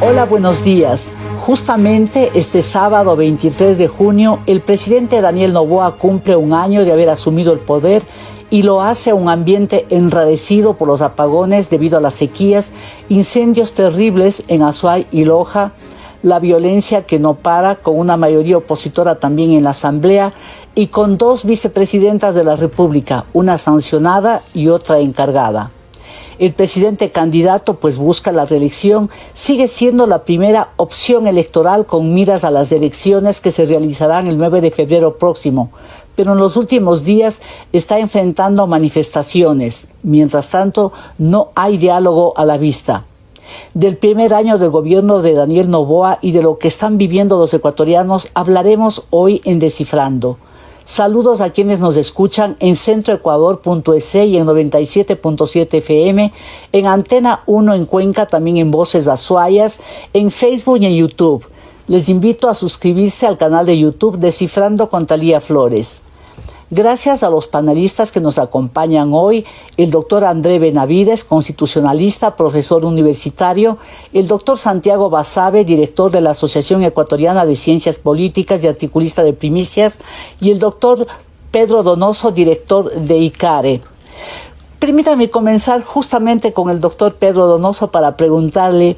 Hola, buenos días. Justamente este sábado 23 de junio, el presidente Daniel Noboa cumple un año de haber asumido el poder y lo hace a un ambiente enrarecido por los apagones debido a las sequías, incendios terribles en Azuay y Loja, la violencia que no para, con una mayoría opositora también en la Asamblea y con dos vicepresidentas de la República, una sancionada y otra encargada. El presidente candidato pues busca la reelección, sigue siendo la primera opción electoral con miras a las elecciones que se realizarán el 9 de febrero próximo, pero en los últimos días está enfrentando manifestaciones. Mientras tanto, no hay diálogo a la vista. Del primer año del gobierno de Daniel Noboa y de lo que están viviendo los ecuatorianos hablaremos hoy en Descifrando. Saludos a quienes nos escuchan en centroecuador.es y en 97.7 FM, en Antena 1 en Cuenca, también en Voces Azuayas, en Facebook y en YouTube. Les invito a suscribirse al canal de YouTube Descifrando con Talía Flores. Gracias a los panelistas que nos acompañan hoy, el doctor André Benavides, constitucionalista, profesor universitario, el doctor Santiago Basabe, director de la Asociación Ecuatoriana de Ciencias Políticas y articulista de Primicias, y el doctor Pedro Donoso, director de ICARE. Permítame comenzar justamente con el doctor Pedro Donoso para preguntarle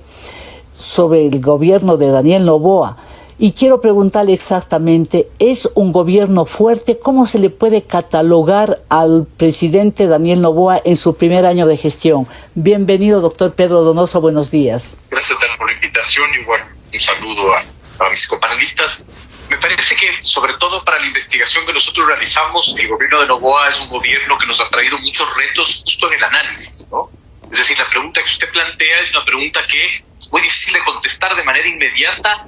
sobre el gobierno de Daniel Noboa. Y quiero preguntarle exactamente, ¿es un gobierno fuerte? ¿Cómo se le puede catalogar al presidente Daniel Noboa en su primer año de gestión? Bienvenido, doctor Pedro Donoso, buenos días. Gracias por la invitación y bueno, un saludo a mis copanelistas. Me parece que, sobre todo para la investigación que nosotros realizamos, el gobierno de Noboa es un gobierno que nos ha traído muchos retos justo en el análisis, ¿no? Es decir, la pregunta que usted plantea es una pregunta que es muy difícil de contestar de manera inmediata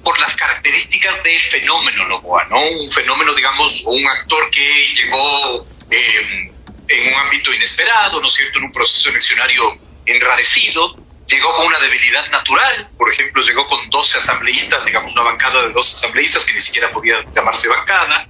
por las características del fenómeno Noboa, ¿no? Un fenómeno, digamos, o un actor que llegó en un ámbito inesperado, ¿no es cierto?, en un proceso eleccionario enrarecido, llegó con una debilidad natural, por ejemplo, llegó con 12 asambleístas, digamos, una bancada de 12 asambleístas que ni siquiera podía llamarse bancada.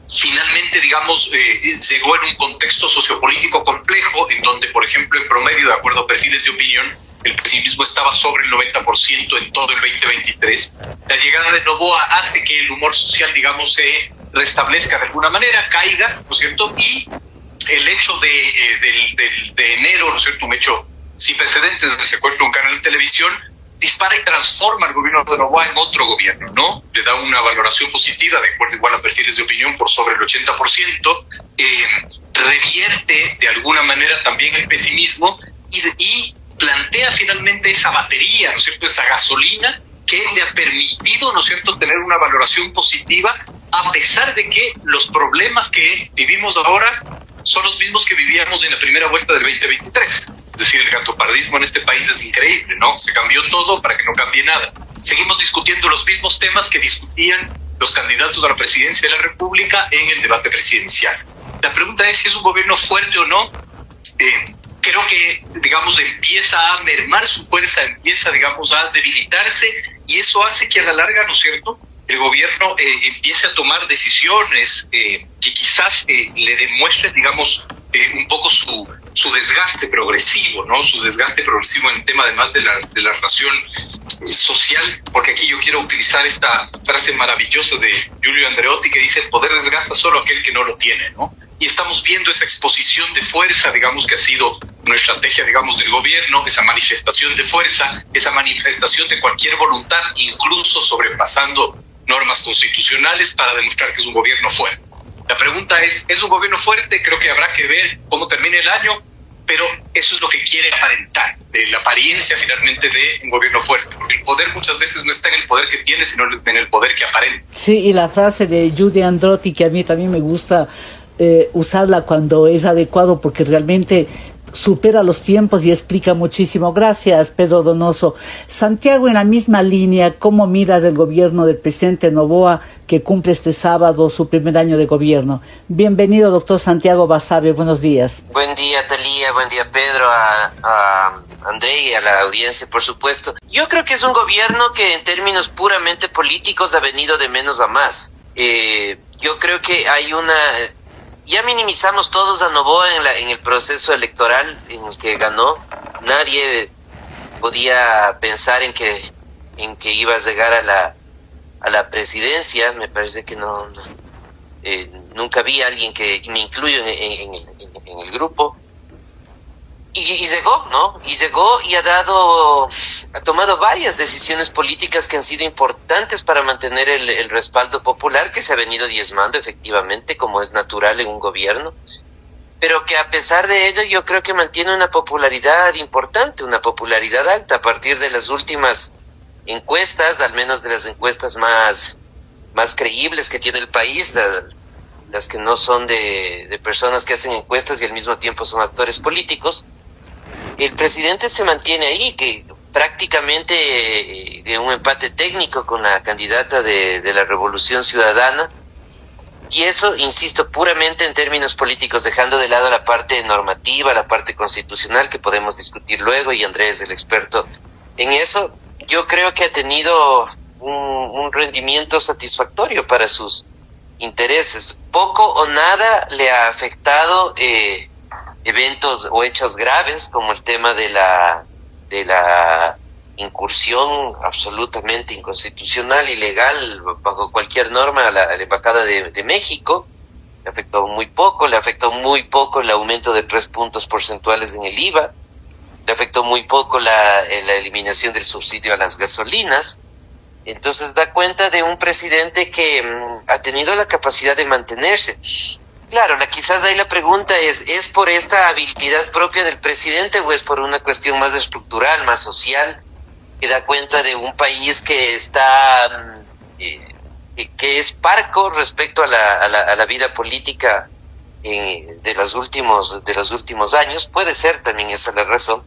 Finalmente, digamos, llegó en un contexto sociopolítico complejo, en donde, por ejemplo, en promedio, de acuerdo a perfiles de opinión, el pesimismo estaba sobre el 90% en todo el 2023. La llegada de Noboa hace que el humor social, digamos, se restablezca de alguna manera, caiga, ¿no es cierto? Y el hecho de enero, ¿no es cierto?, un hecho sin precedentes del secuestro de un canal de televisión, dispara y transforma al gobierno de Noboa en otro gobierno, ¿no? Le da una valoración positiva, de acuerdo igual a perfiles de opinión, por sobre el 80%, revierte de alguna manera también el pesimismo y plantea finalmente esa batería, ¿no es cierto?, esa gasolina que le ha permitido, ¿no es cierto?, tener una valoración positiva a pesar de que los problemas que vivimos ahora son los mismos que vivíamos en la primera vuelta del 2023. Es decir, el gatopardismo en este país es increíble, ¿no? Se cambió todo para que no cambie nada. Seguimos discutiendo los mismos temas que discutían los candidatos a la presidencia de la República en el debate presidencial. La pregunta es si es un gobierno fuerte o no. Creo que, digamos, empieza a mermar su fuerza, empieza, digamos, a debilitarse, y eso hace que a la larga, ¿no es cierto?, el gobierno empiece a tomar decisiones que quizás le demuestren, digamos, un poco su desgaste progresivo, ¿no? Su desgaste progresivo en el tema, además de la relación social, porque aquí yo quiero utilizar esta frase maravillosa de Giulio Andreotti que dice: el poder desgasta solo aquel que no lo tiene, ¿no? Y estamos viendo esa exposición de fuerza, digamos, que ha sido una estrategia, digamos, del gobierno, esa manifestación de fuerza, esa manifestación de cualquier voluntad, incluso sobrepasando normas constitucionales para demostrar que es un gobierno fuerte. La pregunta ¿es un gobierno fuerte? Creo que habrá que ver cómo termine el año, pero eso es lo que quiere aparentar, la apariencia finalmente de un gobierno fuerte, porque el poder muchas veces no está en el poder que tiene, sino en el poder que aparenta. Sí, y la frase de Giulio Andreotti, que a mí también me gusta usarla cuando es adecuado, porque realmente supera los tiempos y explica muchísimo. Gracias, Pedro Donoso. Santiago, en la misma línea, ¿cómo miras el gobierno del presidente Noboa, que cumple este sábado su primer año de gobierno? Bienvenido, doctor Santiago Basabe, buenos días. Buen día, Talía, buen día, Pedro, a André y a la audiencia, por supuesto. Yo creo que es un gobierno que en términos puramente políticos ha venido de menos a más. Yo creo que hay ya minimizamos todos a Noboa en el proceso electoral en el que ganó. Nadie podía pensar en que iba a llegar a la presidencia. Me parece que nunca vi a alguien y me incluyo en el grupo. Y llegó, ¿no? Y llegó y ha tomado varias decisiones políticas que han sido importantes para mantener el respaldo popular, que se ha venido diezmando efectivamente, como es natural en un gobierno, pero que a pesar de ello yo creo que mantiene una popularidad importante, una popularidad alta a partir de las últimas encuestas, al menos de las encuestas más creíbles que tiene el país, las que no son de personas que hacen encuestas y al mismo tiempo son actores políticos. El presidente se mantiene ahí, que prácticamente de un empate técnico con la candidata de la Revolución Ciudadana, y eso, insisto, puramente en términos políticos, dejando de lado la parte normativa, la parte constitucional, que podemos discutir luego, y Andrés es el experto en eso. Yo creo que ha tenido un rendimiento satisfactorio para sus intereses. Poco o nada le ha afectado eventos o hechos graves, como el tema de la incursión absolutamente inconstitucional, ilegal, bajo cualquier norma a la Embajada de México. Le afectó muy poco el aumento de 3 puntos porcentuales en el IVA, le afectó muy poco la eliminación del subsidio a las gasolinas. Entonces da cuenta de un presidente que ha tenido la capacidad de mantenerse. Claro, quizás ahí la pregunta ¿es por esta habilidad propia del presidente o es por una cuestión más estructural, más social, que da cuenta de un país que está que es parco respecto a la vida política de los últimos años? Puede ser también esa la razón,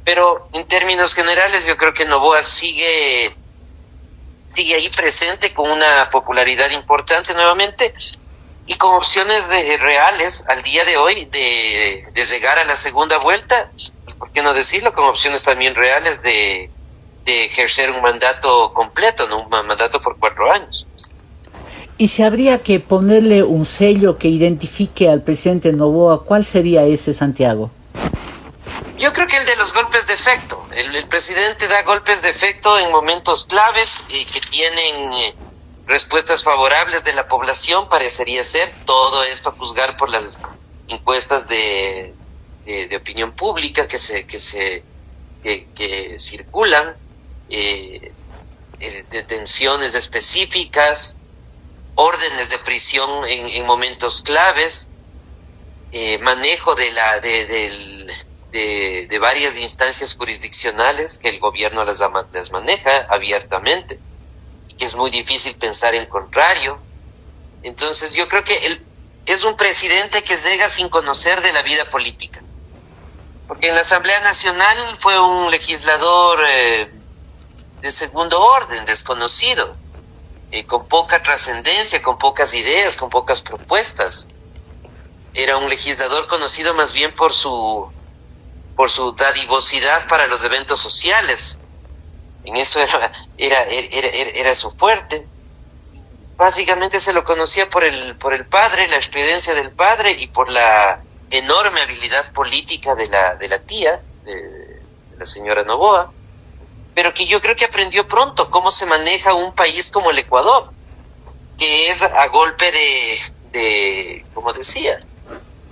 pero en términos generales yo creo que Noboa sigue ahí presente con una popularidad importante nuevamente, y con opciones reales al día de hoy de llegar a la segunda vuelta, y por qué no decirlo, con opciones también reales de ejercer un mandato completo, ¿no? Un mandato por 4 años. Y si habría que ponerle un sello que identifique al presidente Noboa, ¿cuál sería ese, Santiago? Yo creo que el de los golpes de efecto. El presidente da golpes de efecto en momentos claves que tienen respuestas favorables de la población, parecería ser. Todo esto a juzgar por las encuestas de opinión pública que circulan, detenciones específicas, órdenes de prisión en momentos claves, manejo de varias instancias jurisdiccionales que el gobierno las maneja abiertamente, que es muy difícil pensar en contrario. Entonces yo creo que es un presidente que llega sin conocer de la vida política, porque en la Asamblea Nacional fue un legislador de segundo orden, desconocido, con poca trascendencia, con pocas ideas, con pocas propuestas. Era un legislador conocido más bien por su dadivosidad para los eventos sociales. En eso era su fuerte. Básicamente se lo conocía por el padre, la experiencia del padre, y por la enorme habilidad política de la tía, de la señora Noboa, pero que yo creo que aprendió pronto cómo se maneja un país como el Ecuador, que es a golpe de como decía,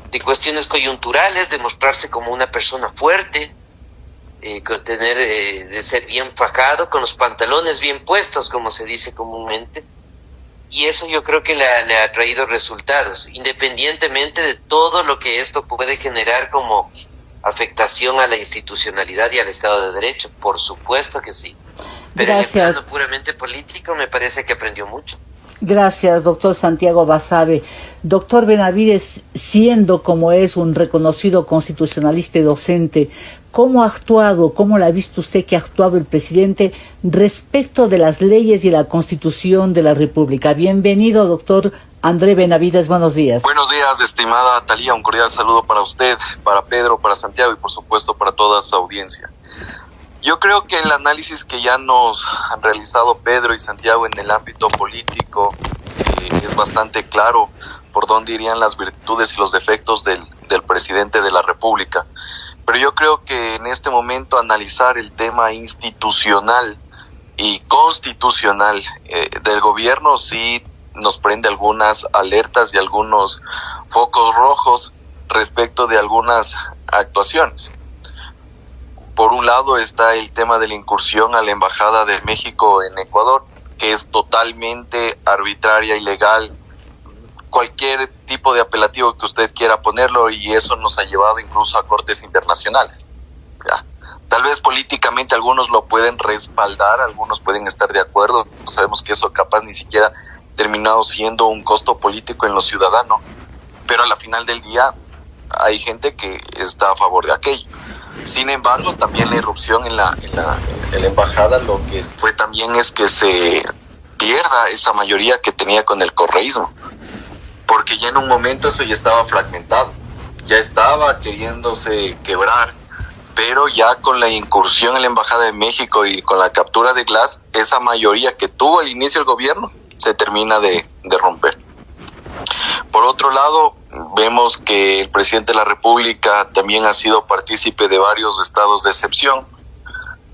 de cuestiones coyunturales, de mostrarse como una persona fuerte, de ser bien fajado, con los pantalones bien puestos, como se dice comúnmente, y eso yo creo que le ha traído resultados, independientemente de todo lo que esto puede generar como afectación a la institucionalidad y al Estado de Derecho. Por supuesto que sí, pero Gracias. en el plano puramente político me parece que aprendió mucho. Gracias, doctor Santiago Basabe. Doctor Benavides, siendo como es un reconocido constitucionalista y docente, ¿cómo la ha visto usted que ha actuado el presidente respecto de las leyes y la Constitución de la República? Bienvenido, doctor André Benavides, buenos días. Buenos días, estimada Talía, un cordial saludo para usted, para Pedro, para Santiago y por supuesto para toda su audiencia. Yo creo que el análisis que ya nos han realizado Pedro y Santiago en el ámbito político es bastante claro por dónde irían las virtudes y los defectos del presidente de la República. pero yo creo que en este momento analizar el tema institucional y constitucional del gobierno sí nos prende algunas alertas y algunos focos rojos respecto de algunas actuaciones. Por un lado está el tema de la incursión a la Embajada de México en Ecuador, que es totalmente arbitraria, ilegal, cualquier tipo de apelativo que usted quiera ponerlo, y eso nos ha llevado incluso a cortes internacionales. ¿Ya? Tal vez políticamente algunos lo pueden respaldar, algunos pueden estar de acuerdo, sabemos que eso capaz ni siquiera ha terminado siendo un costo político en los ciudadanos, pero a la final del día hay gente que está a favor de aquello. Sin embargo, también la irrupción en la embajada lo que fue también es que se pierda esa mayoría que tenía con el correísmo, porque ya en un momento eso ya estaba fragmentado, ya estaba queriéndose quebrar, pero ya con la incursión en la Embajada de México y con la captura de Glass, esa mayoría que tuvo al inicio el gobierno se termina de romper. Por otro lado, vemos que el presidente de la República también ha sido partícipe de varios estados de excepción.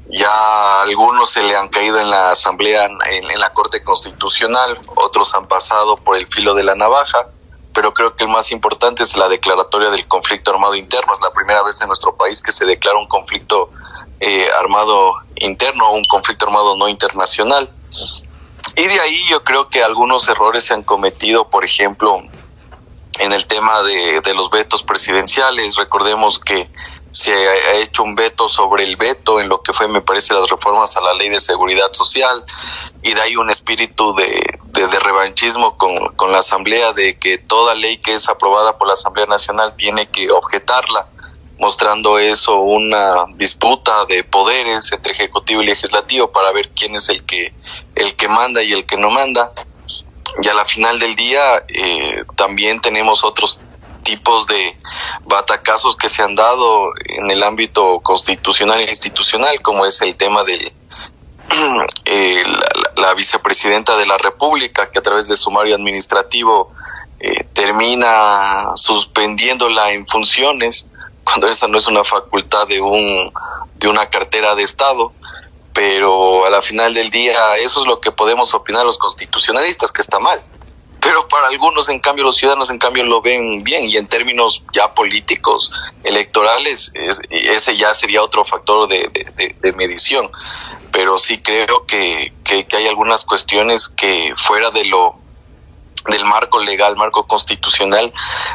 Ya algunos se le han caído en la Asamblea, en la Corte Constitucional, otros han pasado por el filo de la navaja, pero creo que el más importante es la declaratoria del conflicto armado interno. Es la primera vez en nuestro país que se declara un conflicto armado interno, un conflicto armado no internacional. Y de ahí yo creo que algunos errores se han cometido, por ejemplo, en el tema de los vetos presidenciales. Recordemos que se ha hecho un veto sobre el veto en lo que fue, me parece, las reformas a la Ley de Seguridad Social, y de ahí un espíritu de revanchismo con la Asamblea, de que toda ley que es aprobada por la Asamblea Nacional tiene que objetarla, mostrando eso una disputa de poderes entre Ejecutivo y Legislativo para ver quién es el que manda y el que no manda. Y a la final del día también tenemos otros tipos de batacazos que se han dado en el ámbito constitucional e institucional, como es el tema de la vicepresidenta de la República, que a través de sumario administrativo termina suspendiéndola en funciones, cuando esa no es una facultad de una cartera de Estado. Pero a la final del día eso es lo que podemos opinar los constitucionalistas, que está mal. Pero para algunos, en cambio, los ciudadanos, en cambio, lo ven bien. Y en términos ya políticos, electorales, ese ya sería otro factor de medición. Pero sí creo que hay algunas cuestiones que fuera del marco legal, marco constitucional,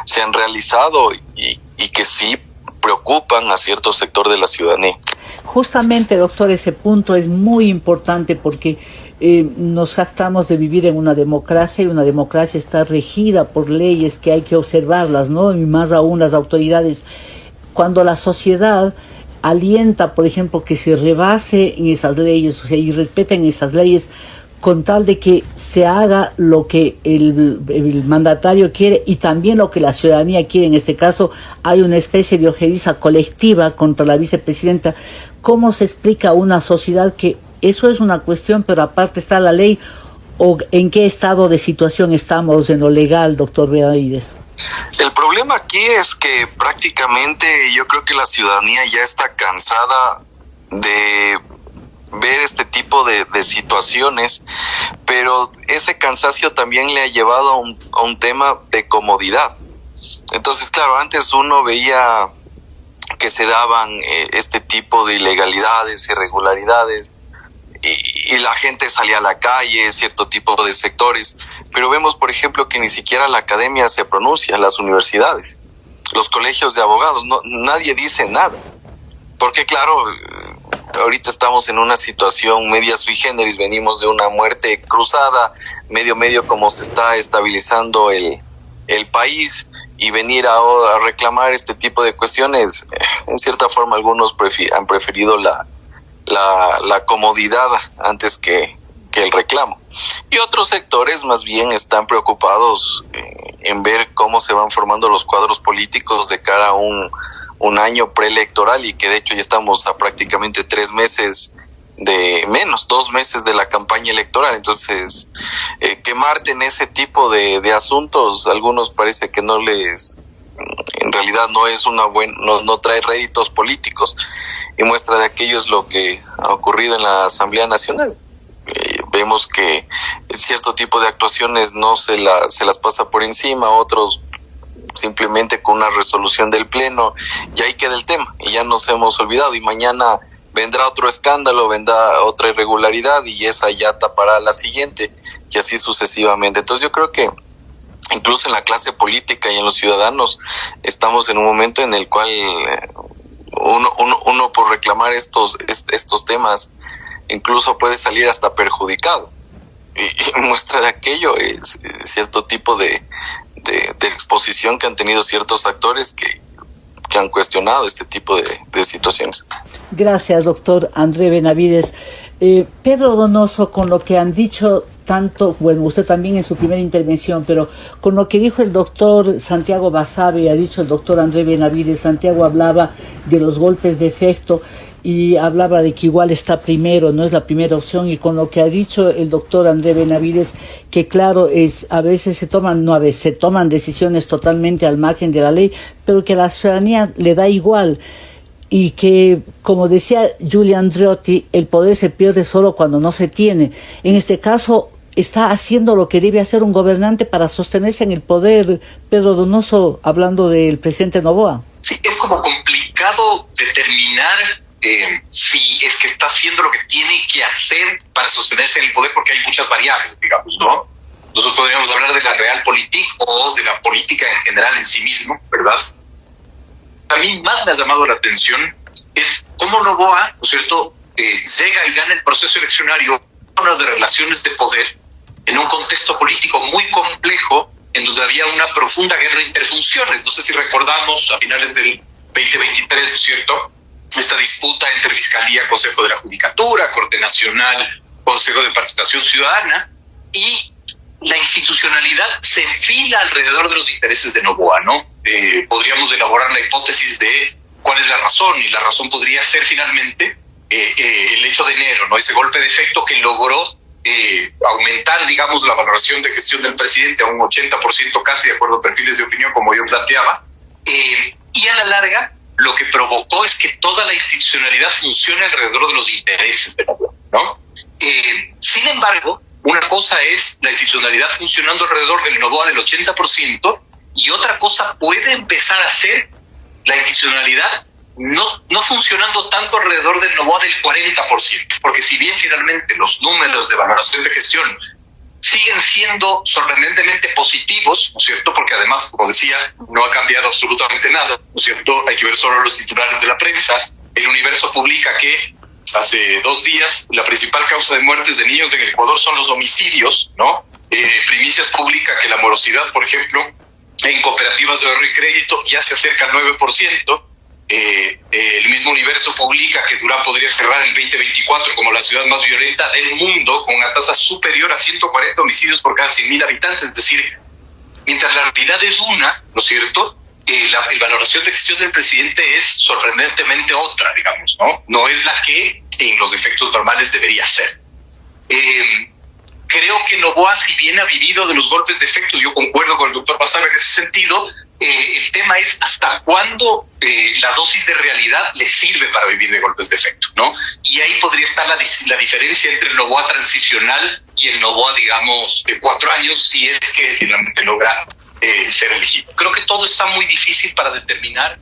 se han realizado y que sí preocupan a cierto sector de la ciudadanía. Justamente, doctor, ese punto es muy importante porque nos jactamos de vivir en una democracia, y una democracia está regida por leyes que hay que observarlas, ¿no? Y más aún las autoridades. Cuando la sociedad alienta, por ejemplo, que se rebase en esas leyes, o sea, y respeten esas leyes, con tal de que se haga lo que el mandatario quiere y también lo que la ciudadanía quiere. En este caso hay una especie de ojeriza colectiva contra la vicepresidenta. ¿Cómo se explica a una sociedad que eso es una cuestión, pero aparte está la ley? ¿O en qué estado de situación estamos en lo legal, doctor Benavides? El problema aquí es que prácticamente yo creo que la ciudadanía ya está cansada de ver este tipo de situaciones, pero ese cansancio también le ha llevado a un tema de comodidad. Entonces, claro, antes uno veía que se daban este tipo de ilegalidades, irregularidades, y la gente salía a la calle, cierto tipo de sectores, pero vemos, por ejemplo, que ni siquiera la academia se pronuncia, las universidades, los colegios de abogados, nadie dice nada, porque claro, ahorita estamos en una situación media sui generis, venimos de una muerte cruzada, medio como se está estabilizando el país, y venir a reclamar este tipo de cuestiones, en cierta forma algunos han preferido la comodidad antes que el reclamo. Y otros sectores más bien están preocupados en ver cómo se van formando los cuadros políticos de cara a un año preelectoral, y que de hecho ya estamos a prácticamente 2 meses de la campaña electoral. Entonces, quemarte en ese tipo de asuntos, algunos parece que no les en realidad no es no trae réditos políticos, y muestra de aquello es lo que ha ocurrido en la Asamblea Nacional. Vemos que cierto tipo de actuaciones no se las pasa por encima, otros simplemente con una resolución del Pleno, y ahí queda el tema, y ya nos hemos olvidado, y mañana vendrá otro escándalo, vendrá otra irregularidad, y esa ya tapará la siguiente, y así sucesivamente. Entonces yo creo que incluso en la clase política y en los ciudadanos estamos en un momento en el cual uno por reclamar estos temas incluso puede salir hasta perjudicado, y muestra de aquello es cierto tipo de exposición que han tenido ciertos actores que han cuestionado este tipo de situaciones. Gracias, doctor André Benavides. Pedro Donoso, con lo que han dicho tanto, bueno, usted también en su primera intervención, pero con lo que dijo el doctor Santiago Basabe, ha dicho el doctor André Benavides, Santiago hablaba de los golpes de efecto y hablaba de que igual está primero, no es la primera opción, y con lo que ha dicho el doctor André Benavides, que claro, a veces se toman decisiones totalmente al margen de la ley, pero que a la ciudadanía le da igual, y que, como decía Giulio Andreotti, el poder se pierde solo cuando no se tiene. En este caso, está haciendo lo que debe hacer un gobernante para sostenerse en el poder. Pedro Donoso, hablando del presidente Noboa. Sí, es como complicado determinar si es que está haciendo lo que tiene que hacer para sostenerse en el poder, porque hay muchas variables, digamos, ¿no? Nosotros podríamos hablar de la realpolitik o de la política en general en sí mismo, ¿verdad? A mí más me ha llamado la atención es cómo Noboa, ¿no es cierto?, llega y gana el proceso eleccionario de relaciones de poder en un contexto político muy complejo, en donde había una profunda guerra de interfunciones. No sé si recordamos a finales del 2023, ¿no es cierto?, esta disputa entre Fiscalía, Consejo de la Judicatura, Corte Nacional, Consejo de Participación Ciudadana, y la institucionalidad se enfila alrededor de los intereses de Noboa, ¿no? Podríamos elaborar la hipótesis de cuál es la razón, y la razón podría ser finalmente el hecho de enero, ¿no? Ese golpe de efecto que logró aumentar, digamos, la valoración de gestión del presidente a un 80% casi, de acuerdo a perfiles de opinión, como yo planteaba, y a la larga lo que provocó es que toda la institucionalidad funcione alrededor de los intereses de Noboa, ¿no? Sin embargo, una cosa es la institucionalidad funcionando alrededor del Noboa del 80%, y otra cosa puede empezar a ser la institucionalidad no funcionando tanto alrededor del Noboa del 40%, porque si bien finalmente los números de valoración de gestión siguen siendo sorprendentemente positivos, ¿no es cierto?, porque además, como decía, no ha cambiado absolutamente nada, ¿no es cierto?, hay que ver solo los titulares de la prensa. El Universo publica que hace 2 días la principal causa de muertes de niños en el Ecuador son los homicidios, ¿no? Primicias publica que la morosidad, por ejemplo, en cooperativas de ahorro y crédito ya se acerca al 9%. El mismo Universo publica que Durán podría cerrar el 2024 como la ciudad más violenta del mundo, con una tasa superior a 140 homicidios por cada 100.000 habitantes. Es decir, mientras la realidad es una, ¿no es cierto?, la valoración de gestión del presidente es sorprendentemente otra, digamos, ¿no? No es la que en los efectos normales debería ser. Creo que Noboa, si bien ha vivido de los golpes de efecto, yo concuerdo con el doctor Basabe en ese sentido, el tema es hasta cuándo la dosis de realidad le sirve para vivir de golpes de efecto, ¿no? Y ahí podría estar la diferencia entre el Noboa transicional y el Noboa, digamos, de 4 años, si es que finalmente logra ser elegido. Creo que todo está muy difícil para determinar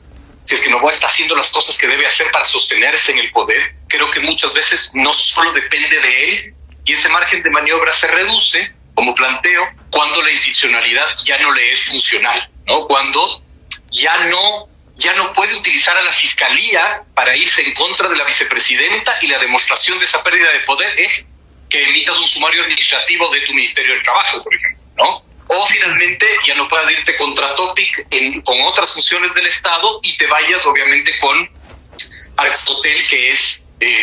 si es que Noboa está haciendo las cosas que debe hacer para sostenerse en el poder. Creo que muchas veces no solo depende de él, y ese margen de maniobra se reduce, como planteo, cuando la institucionalidad ya no le es funcional, ¿no? Cuando ya no puede utilizar a la Fiscalía para irse en contra de la vicepresidenta, y la demostración de esa pérdida de poder es que emitas un sumario administrativo de tu Ministerio del Trabajo, por ejemplo, ¿no? O finalmente ya no puedas irte contra Topic con otras funciones del Estado y te vayas obviamente con Arcotel, que es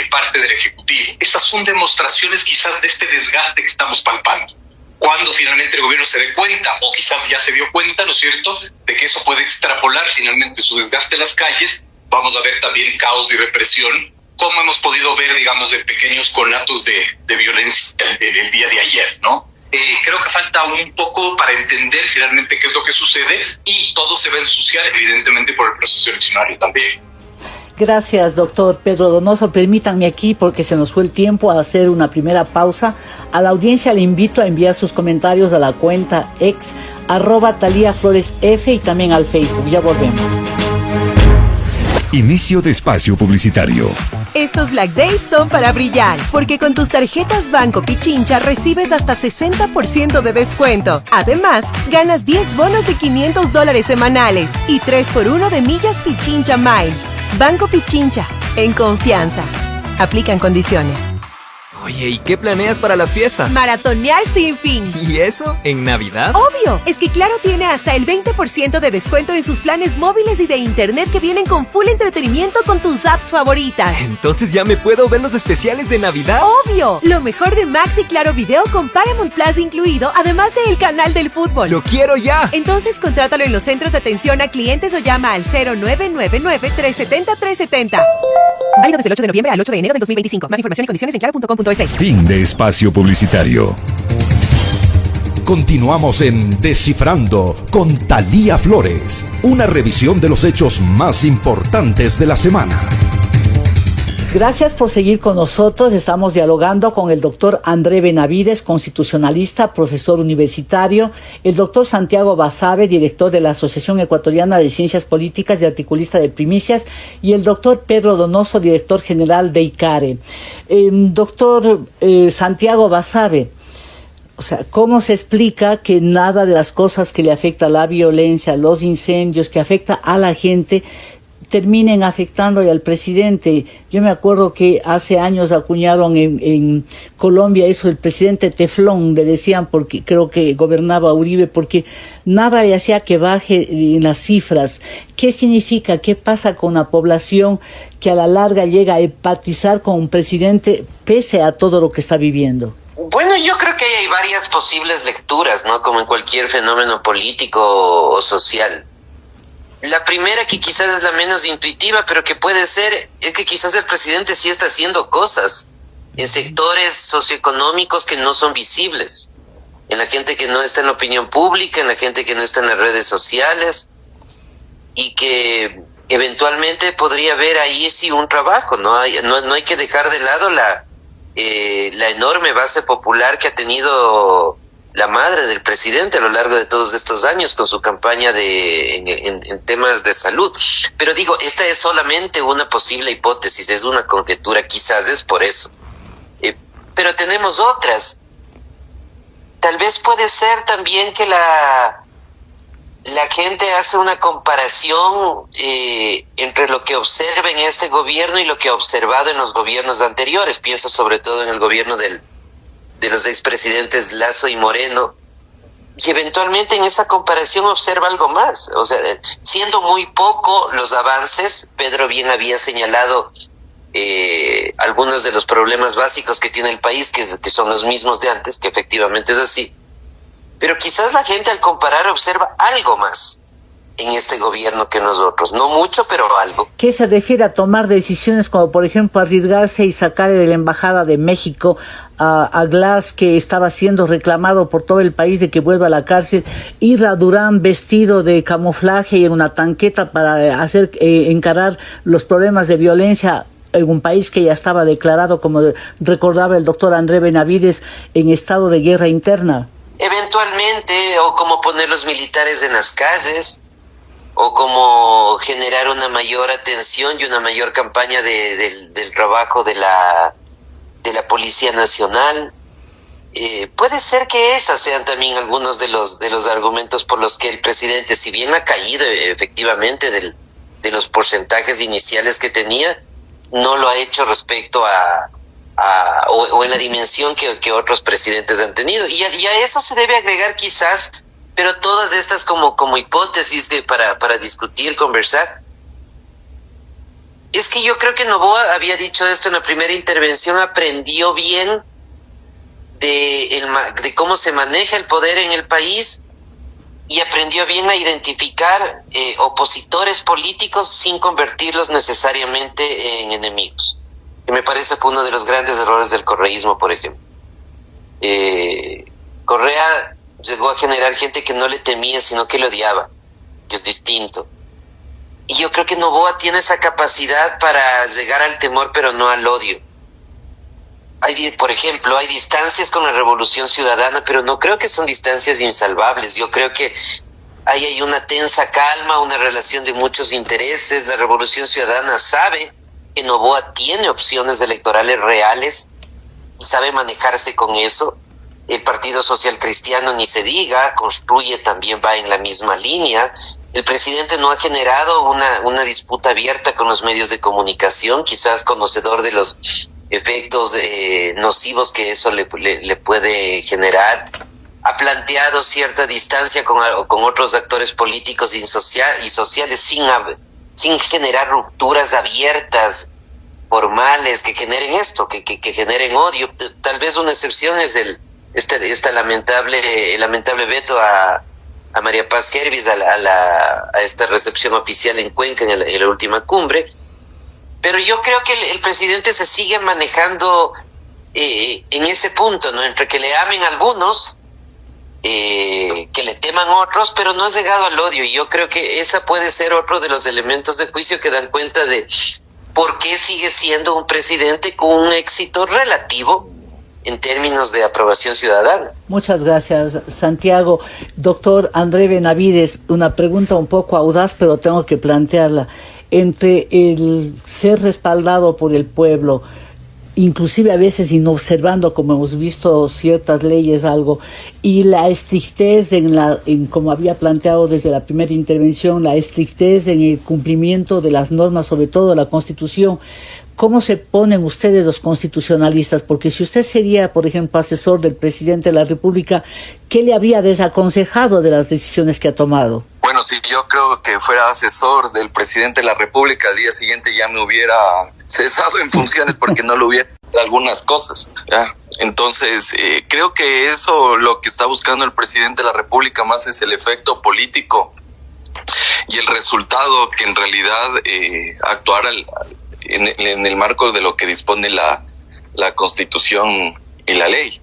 parte del Ejecutivo. Esas son demostraciones quizás de este desgaste que estamos palpando. Cuando finalmente el gobierno se dé cuenta, o quizás ya se dio cuenta, ¿no es cierto?, de que eso puede extrapolar finalmente su desgaste en las calles, vamos a ver también caos y represión, como hemos podido ver, digamos, de pequeños conatos de violencia el día de ayer, ¿no? Creo que falta un poco para entender finalmente qué es lo que sucede, y todo se va a ensuciar evidentemente por el proceso eleccionario también. Gracias, doctor Pedro Donoso. Permítanme aquí, porque se nos fue el tiempo, a hacer una primera pausa. A la audiencia le invito a enviar sus comentarios a la cuenta ex @TaliaFloresF y también al Facebook. Ya volvemos. Inicio de espacio publicitario. Estos Black Days son para brillar, porque con tus tarjetas Banco Pichincha recibes hasta 60% de descuento. Además, ganas 10 bonos de $500 semanales y 3x1 de millas Pichincha Miles. Banco Pichincha, en confianza. Aplican condiciones. Oye, ¿y qué planeas para las fiestas? Maratonear sin fin. ¿Y eso? ¿En Navidad? Obvio, es que Claro tiene hasta el 20% de descuento en sus planes móviles y de internet que vienen con full entretenimiento con tus apps favoritas. Entonces ya me puedo ver los especiales de Navidad. Obvio, lo mejor de Max y Claro Video con Paramount Plus incluido, además del canal del fútbol. ¡Lo quiero ya! Entonces contrátalo en los centros de atención a clientes o llama al 0999-370-370. Válido desde el 8 de noviembre al 8 de enero del 2025. Más información y condiciones en claro.com.es. Fin de espacio publicitario. Continuamos en Descifrando con Thalía Flores, una revisión de los hechos más importantes de la semana. Gracias por seguir con nosotros. Estamos dialogando con el doctor André Benavides, constitucionalista, profesor universitario, el doctor Santiago Basabe, director de la Asociación Ecuatoriana de Ciencias Políticas y articulista de Primicias, y el doctor Pedro Donoso, director general de ICARE. Doctor Santiago Basabe, o sea, ¿cómo se explica que nada de las cosas que le afecta a la violencia, los incendios, que afecta a la gente, terminen afectándole al presidente? Yo me acuerdo que hace años acuñaron en Colombia eso, el presidente Teflón, le decían, porque creo que gobernaba Uribe, porque nada le hacía que baje en las cifras. ¿Qué significa? ¿Qué pasa con la población que a la larga llega a empatizar con un presidente pese a todo lo que está viviendo? Bueno, yo creo que hay varias posibles lecturas, ¿no? Como en cualquier fenómeno político o social. La primera, que quizás es la menos intuitiva, pero que puede ser, es que quizás el presidente sí está haciendo cosas en sectores socioeconómicos que no son visibles, en la gente que no está en la opinión pública, en la gente que no está en las redes sociales, y que eventualmente podría haber ahí sí un trabajo, ¿no? No hay que dejar de lado la enorme base popular que ha tenido la madre del presidente a lo largo de todos estos años con su campaña en temas de salud. Pero digo, esta es solamente una posible hipótesis, es una conjetura, quizás es por eso. Pero tenemos otras. Tal vez puede ser también que la gente hace una comparación entre lo que observa en este gobierno y lo que ha observado en los gobiernos anteriores. Pienso sobre todo en el gobierno de los expresidentes Lasso y Moreno, y eventualmente en esa comparación observa algo más. O sea, siendo muy poco los avances, Pedro bien había señalado algunos de los problemas básicos que tiene el país, que son los mismos de antes, que efectivamente es así. Pero quizás la gente al comparar observa algo más en este gobierno que nosotros. No mucho, pero algo. ¿Qué se refiere a tomar decisiones como, por ejemplo, arriesgarse y sacar de la Embajada de México a Glass, que estaba siendo reclamado por todo el país de que vuelva a la cárcel, ir a Durán vestido de camuflaje y en una tanqueta para encarar los problemas de violencia en un país que ya estaba declarado, como recordaba el doctor André Benavides, en estado de guerra interna? Eventualmente, o como poner los militares en las calles, o como generar una mayor atención y una mayor campaña del trabajo de la Policía Nacional. Puede ser que esas sean también algunos de los argumentos por los que el presidente, si bien ha caído efectivamente de los porcentajes iniciales que tenía, no lo ha hecho respecto o en la dimensión que otros presidentes han tenido. Y a eso se debe agregar quizás, pero todas estas como hipótesis para discutir, conversar. Es que yo creo que Noboa había dicho esto en la primera intervención, aprendió bien de cómo se maneja el poder en el país, y aprendió bien a identificar opositores políticos sin convertirlos necesariamente en enemigos, que me parece fue uno de los grandes errores del correísmo, por ejemplo. Correa llegó a generar gente que no le temía, sino que le odiaba, que es distinto. Y yo creo que Noboa tiene esa capacidad para llegar al temor, pero no al odio. Por ejemplo, hay distancias con la Revolución Ciudadana, pero no creo que son distancias insalvables. Yo creo que hay una tensa calma, una relación de muchos intereses. La Revolución Ciudadana sabe que Noboa tiene opciones electorales reales y sabe manejarse con eso. El Partido Social Cristiano, ni se diga, Construye también va en la misma línea. El presidente no ha generado una disputa abierta con los medios de comunicación, quizás conocedor de los efectos nocivos que eso le puede generar. Ha planteado cierta distancia con otros actores políticos y sociales sin generar rupturas abiertas, formales, que generen esto, que generen odio. Tal vez una excepción es el lamentable veto a María Paz Hervis a esta recepción oficial en Cuenca en la última cumbre. Pero yo creo que el presidente se sigue manejando en ese punto, ¿no? Entre que le amen algunos, que le teman otros, pero no ha llegado al odio. Y yo creo que esa puede ser otro de los elementos de juicio que dan cuenta de por qué sigue siendo un presidente con un éxito relativo en términos de aprobación ciudadana. Muchas gracias, Santiago. Doctor André Benavides, una pregunta un poco audaz, pero tengo que plantearla. Entre el ser respaldado por el pueblo, inclusive a veces inobservando, como hemos visto ciertas leyes, algo, y la estrictez en como había planteado desde la primera intervención, la estrictez en el cumplimiento de las normas, sobre todo la Constitución, ¿cómo se ponen ustedes los constitucionalistas? Porque si usted sería, por ejemplo, asesor del presidente de la República, ¿qué le habría desaconsejado de las decisiones que ha tomado? Bueno, si yo creo que fuera asesor del presidente de la República, al día siguiente ya me hubiera cesado en funciones porque no lo hubiera hecho algunas cosas, ¿ya? Entonces, creo que eso lo que está buscando el presidente de la República más es el efecto político y el resultado que en realidad actuar en el marco de lo que dispone la Constitución y la ley.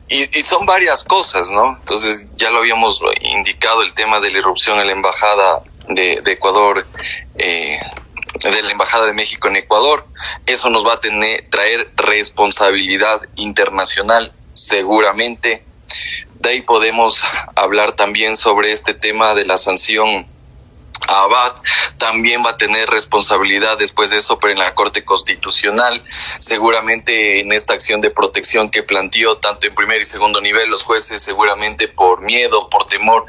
Y son varias cosas, ¿no? Entonces, ya lo habíamos indicado, el tema de la irrupción en la Embajada de Ecuador, de la Embajada de México en Ecuador. Eso nos va a traer responsabilidad internacional, seguramente. De ahí podemos hablar también sobre este tema de la sanción a Abad. También va a tener responsabilidad después de eso, pero en la Corte Constitucional, seguramente en esta acción de protección que planteó tanto en primer y segundo nivel, los jueces seguramente por miedo, por temor,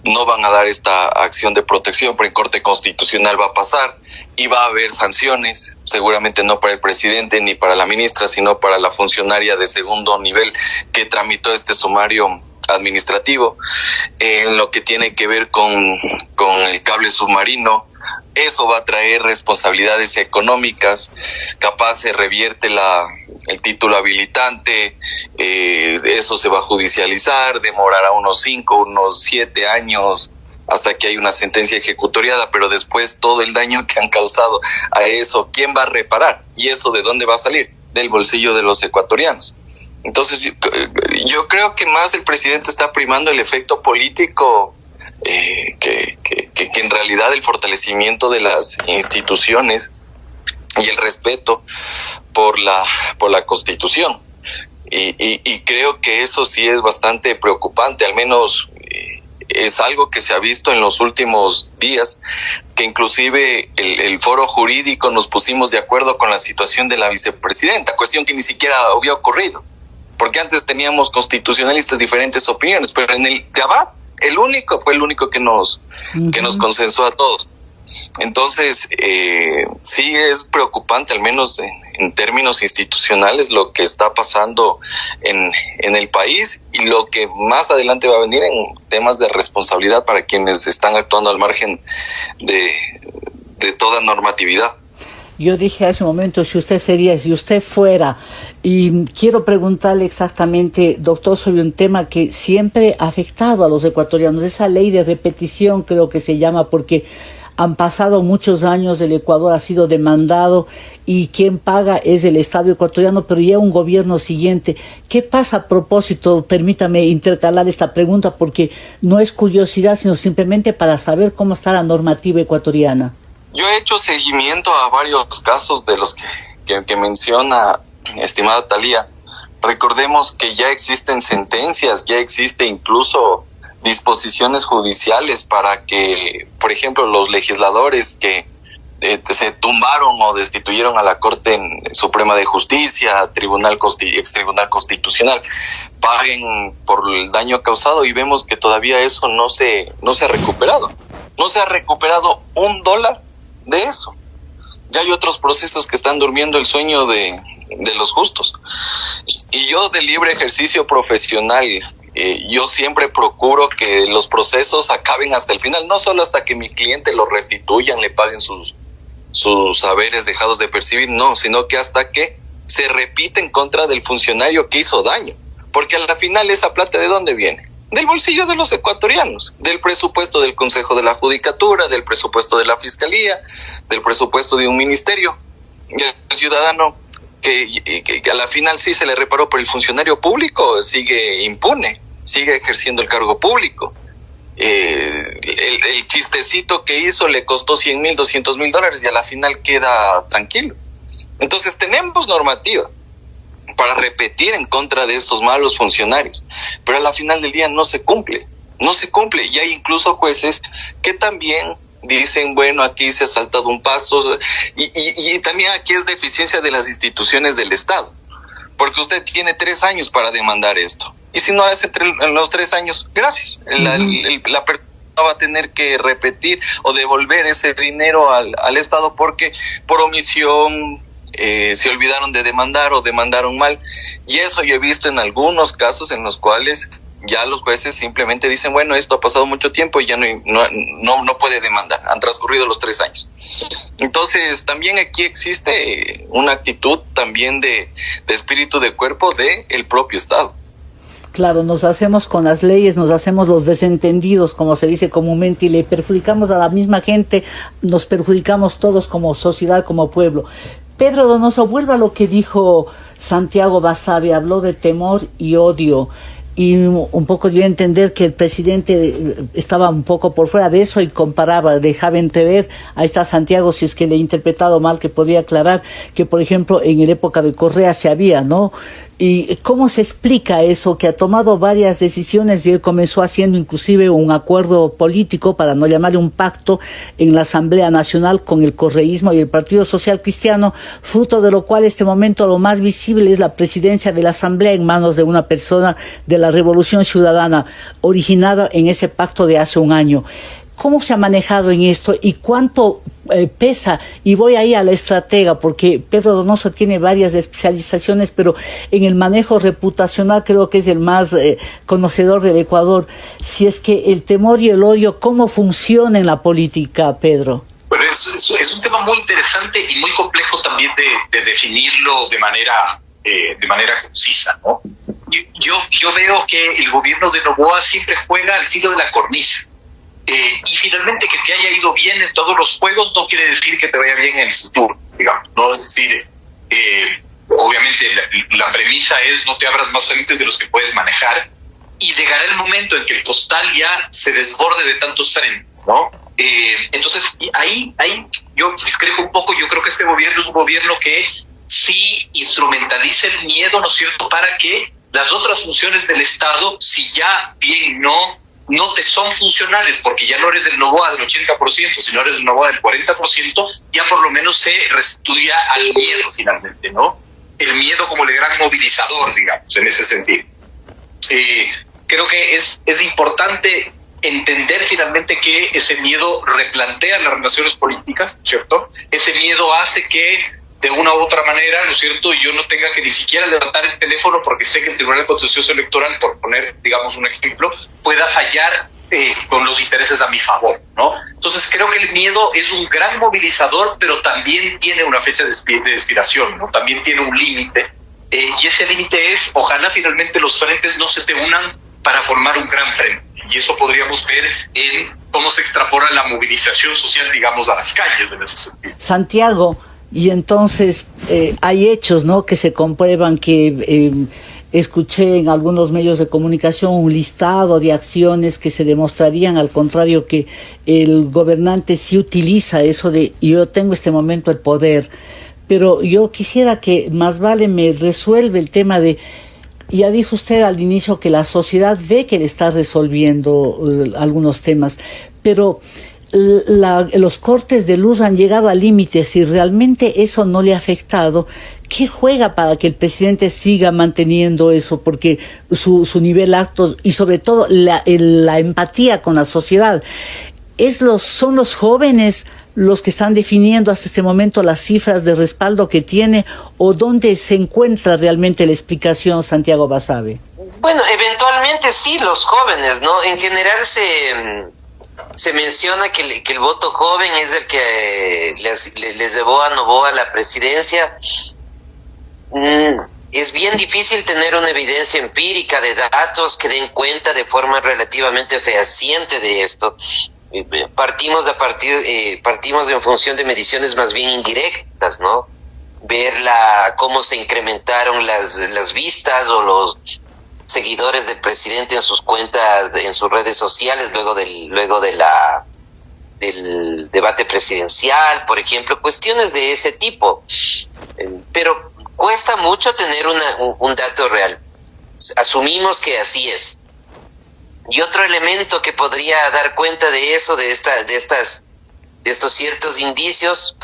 no van a dar esta acción de protección, pero en Corte Constitucional va a pasar y va a haber sanciones, seguramente no para el presidente ni para la ministra, sino para la funcionaria de segundo nivel que tramitó este sumario administrativo. En lo que tiene que ver con el cable submarino, eso va a traer responsabilidades económicas, capaz se revierte el título habilitante, eso se va a judicializar, demorará unos 7 años hasta que hay una sentencia ejecutoriada, pero después todo el daño que han causado a eso, ¿quién va a reparar? ¿Y eso de dónde va a salir? Del bolsillo de los ecuatorianos. Entonces, yo creo que más el presidente está primando el efecto político que en realidad el fortalecimiento de las instituciones y el respeto por la Constitución. Y creo que eso sí es bastante preocupante, al menos es algo que se ha visto en los últimos días, que inclusive el foro jurídico nos pusimos de acuerdo con la situación de la vicepresidenta, cuestión que ni siquiera había ocurrido, porque antes teníamos constitucionalistas diferentes opiniones, pero en el de Abad, fue el único que nos consensó a todos. Entonces, sí es preocupante, al menos en términos institucionales, lo que está pasando en el país y lo que más adelante va a venir en temas de responsabilidad para quienes están actuando al margen de toda normatividad. Yo dije hace un momento, si usted fuera, y quiero preguntarle exactamente, doctor, sobre un tema que siempre ha afectado a los ecuatorianos, esa ley de repetición creo que se llama, porque Han pasado muchos años, el Ecuador ha sido demandado y quien paga es el Estado ecuatoriano, pero ya un gobierno siguiente. ¿Qué pasa a propósito? Permítame intercalar esta pregunta porque no es curiosidad, sino simplemente para saber cómo está la normativa ecuatoriana. Yo he hecho seguimiento a varios casos de los que menciona, estimada Thalía. Recordemos que ya existen sentencias, ya existe incluso disposiciones judiciales para que, por ejemplo, los legisladores que se tumbaron o destituyeron a la Corte Suprema de Justicia, ex Tribunal Constitucional, paguen por el daño causado, y vemos que todavía eso no se ha recuperado. No se ha recuperado $1 de eso. Ya hay otros procesos que están durmiendo el sueño de los justos. Y yo, de libre ejercicio profesional, yo siempre procuro que los procesos acaben hasta el final, no solo hasta que mi cliente lo restituyan, le paguen sus haberes dejados de percibir, no, sino que hasta que se repita en contra del funcionario que hizo daño. Porque al final, esa plata, ¿de dónde viene? Del bolsillo de los ecuatorianos, del presupuesto del Consejo de la Judicatura, del presupuesto de la Fiscalía, del presupuesto de un ministerio. Y el ciudadano que a la final sí se le reparó, pero el funcionario público sigue impune, sigue ejerciendo el cargo público. El chistecito que hizo le costó $100,000, $200,000 y a la final queda tranquilo. Entonces tenemos normativa para repetir en contra de estos malos funcionarios, pero a la final del día no se cumple, y hay incluso jueces que también dicen, bueno, aquí se ha saltado un paso, y también aquí es deficiencia de las instituciones del Estado, porque usted tiene 3 años para demandar esto, y si no hace en los 3 años, gracias, la persona va a tener que repetir o devolver ese dinero al Estado porque por omisión se olvidaron de demandar o demandaron mal, y eso yo he visto en algunos casos en los cuales ya los jueces simplemente dicen, bueno, esto ha pasado mucho tiempo y ya no puede demandar, han transcurrido los 3 años. Entonces también aquí existe una actitud también de espíritu de cuerpo del propio Estado. Claro, nos hacemos con las leyes, nos hacemos los desentendidos, como se dice comúnmente, y le perjudicamos a la misma gente, nos perjudicamos todos como sociedad, como pueblo. Pedro Donoso, vuelva a lo que dijo Santiago Basabe, habló de temor y odio, y un poco dio a entender que el presidente estaba un poco por fuera de eso y comparaba, dejaba entrever, ahí está Santiago, si es que le he interpretado mal, que podría aclarar que, por ejemplo, en la época de Correa se había, ¿no? ¿Y cómo se explica eso? Que ha tomado varias decisiones y él comenzó haciendo inclusive un acuerdo político, para no llamarle un pacto, en la Asamblea Nacional con el correísmo y el Partido Social Cristiano, fruto de lo cual este momento lo más visible es la presidencia de la Asamblea en manos de una persona de la Revolución Ciudadana, originada en ese pacto de hace un año. ¿Cómo se ha manejado en esto y cuánto pesa? Y voy ahí a la estratega, porque Pedro Donoso tiene varias especializaciones, pero en el manejo reputacional creo que es el más conocedor del Ecuador. Si es que el temor y el odio, ¿cómo funciona en la política, Pedro? Bueno, es un tema muy interesante y muy complejo también de definirlo de manera concisa, ¿no? Yo veo que el gobierno de Noboa siempre juega al filo de la cornisa. Y finalmente, que te haya ido bien en todos los juegos no quiere decir que te vaya bien en el futuro, digamos, ¿no? Es decir, obviamente la premisa es no te abras más frentes de los que puedes manejar, y llegará el momento en que el costal ya se desborde de tantos frentes, ¿no? Entonces, ahí yo discrepo un poco. Yo creo que este gobierno es un gobierno que sí instrumentaliza el miedo, ¿no es cierto?, para que las otras funciones del Estado, si ya bien no te son funcionales, porque ya no eres del Noboa del 80%, sino eres del Noboa del 40%, ya por lo menos se restituya al miedo finalmente, ¿no? El miedo como el gran movilizador, digamos, en ese sentido. Creo que es importante entender finalmente que ese miedo replantea las relaciones políticas, ¿cierto? Ese miedo hace que de una u otra manera, ¿no es cierto?, yo no tenga que ni siquiera levantar el teléfono porque sé que el Tribunal Contencioso Electoral, por poner, digamos, un ejemplo, pueda fallar con los intereses a mi favor, ¿no? Entonces creo que el miedo es un gran movilizador, pero también tiene una fecha de expiración, ¿no? También tiene un límite, y ese límite es, ojalá finalmente los frentes no se te unan para formar un gran frente. Y eso podríamos ver en cómo se extrapola la movilización social, digamos, a las calles en ese sentido. Santiago, y entonces hay hechos, ¿no?, que se comprueban, que escuché en algunos medios de comunicación un listado de acciones que se demostrarían, al contrario, que el gobernante sí utiliza eso de yo tengo este momento el poder. Pero yo quisiera que más vale me resuelve el tema de, ya dijo usted al inicio que la sociedad ve que le está resolviendo algunos temas, pero los cortes de luz han llegado al límite. Si realmente eso no le ha afectado, ¿qué juega para que el presidente siga manteniendo eso? Porque su nivel alto y sobre todo la empatía con la sociedad, son los jóvenes los que están definiendo hasta este momento las cifras de respaldo que tiene, o dónde se encuentra realmente la explicación, Santiago Basabe. Bueno, eventualmente sí, los jóvenes, ¿no? En general se menciona que el voto joven es el que les llevó a Noboa a la presidencia. Es bien difícil tener una evidencia empírica de datos que den cuenta de forma relativamente fehaciente de esto. Partimos en función de mediciones más bien indirectas, ¿no? Ver cómo se incrementaron las vistas o los seguidores del presidente en sus cuentas, en sus redes sociales luego del debate presidencial, por ejemplo, cuestiones de ese tipo. Pero cuesta mucho tener un dato real. Asumimos que así es. Y otro elemento que podría dar cuenta de eso, de estos ciertos indicios,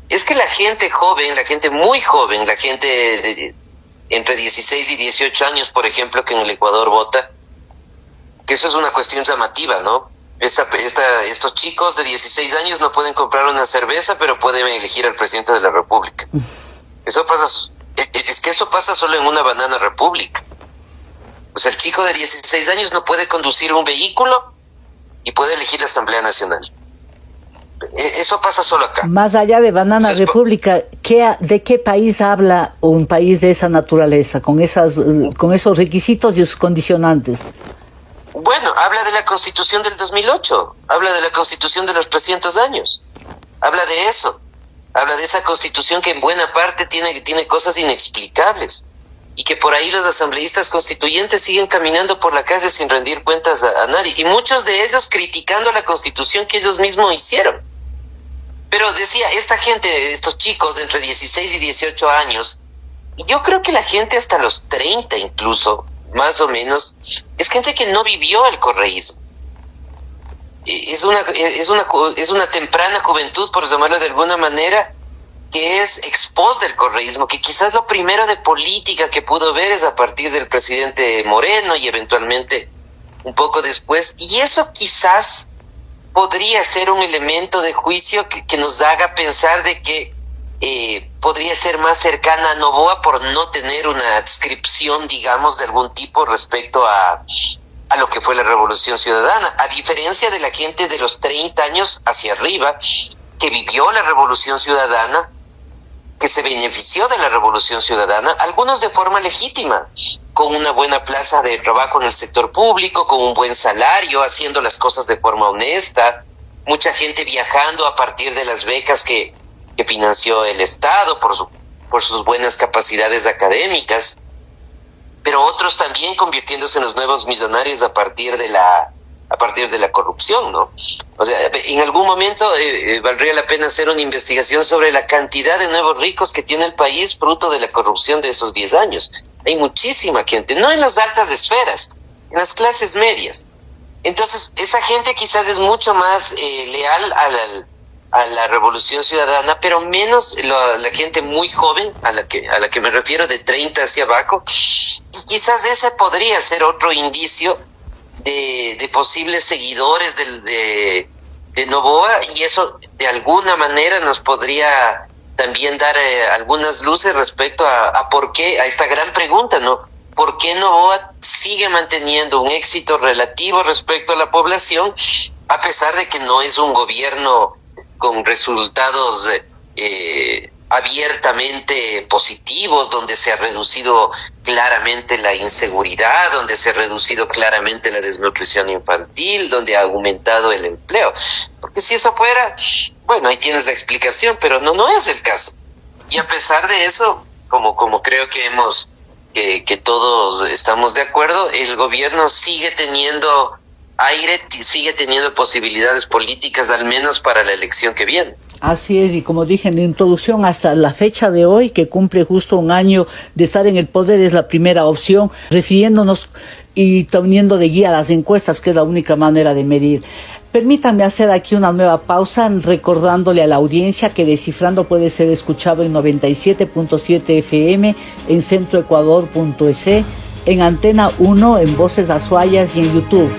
es que la gente joven, la gente muy joven, la gente entre 16 y 18 años, por ejemplo, que en el Ecuador vota, que eso es una cuestión llamativa, ¿no? Estos chicos de 16 años no pueden comprar una cerveza, pero pueden elegir al presidente de la República. Eso pasa solo en una banana república. O sea, el chico de 16 años no puede conducir un vehículo y puede elegir la Asamblea Nacional. Eso pasa solo acá. Más allá de Banana República, ¿de qué país habla un país de esa naturaleza, con esos requisitos y esos condicionantes? Bueno, habla de la Constitución del 2008, habla de la Constitución de los 300 años, habla de eso, habla de esa Constitución que en buena parte tiene cosas inexplicables. Y que por ahí los asambleístas constituyentes siguen caminando por la calle sin rendir cuentas a nadie. Y muchos de ellos criticando la Constitución que ellos mismos hicieron. Pero decía, esta gente, estos chicos de entre 16 y 18 años, y yo creo que la gente hasta los 30 incluso, más o menos, es gente que no vivió el correísmo. Es una temprana juventud, por llamarlo de alguna manera, que es ex post del correísmo, que quizás lo primero de política que pudo ver es a partir del presidente Moreno y eventualmente un poco después, y eso quizás podría ser un elemento de juicio que nos haga pensar de que podría ser más cercana a Noboa por no tener una adscripción, digamos, de algún tipo respecto a lo que fue la Revolución Ciudadana, a diferencia de la gente de los 30 años hacia arriba, que vivió la Revolución Ciudadana, que se benefició de la Revolución Ciudadana, algunos de forma legítima, con una buena plaza de trabajo en el sector público, con un buen salario, haciendo las cosas de forma honesta, mucha gente viajando a partir de las becas que financió el Estado por sus buenas capacidades académicas, pero otros también convirtiéndose en los nuevos millonarios a partir de la corrupción, ¿no? O sea, en algún momento valdría la pena hacer una investigación sobre la cantidad de nuevos ricos que tiene el país fruto de la corrupción de esos 10 años. Hay muchísima gente, no en las altas esferas, en las clases medias. Entonces, esa gente quizás es mucho más leal a la Revolución Ciudadana, pero menos la gente muy joven, a la que me refiero, de 30 hacia abajo, y quizás ese podría ser otro indicio de posibles seguidores de Noboa, y eso de alguna manera nos podría también dar algunas luces respecto a por qué, a esta gran pregunta, ¿no? ¿Por qué Noboa sigue manteniendo un éxito relativo respecto a la población, a pesar de que no es un gobierno con resultados abiertamente positivos, donde se ha reducido claramente la inseguridad, donde se ha reducido claramente la desnutrición infantil, donde ha aumentado el empleo. Porque si eso fuera, bueno, ahí tienes la explicación, pero no es el caso. Y a pesar de eso, como creo que todos estamos de acuerdo, el gobierno sigue teniendo aire, sigue teniendo posibilidades políticas, al menos para la elección que viene. Así es, y como dije en la introducción, hasta la fecha de hoy, que cumple justo un año de estar en el poder, es la primera opción, refiriéndonos y teniendo de guía las encuestas, que es la única manera de medir. Permítanme hacer aquí una nueva pausa, recordándole a la audiencia que Descifrando puede ser escuchado en 97.7 FM, en centroecuador.es, en Antena 1, en Voces Azuayas y en YouTube.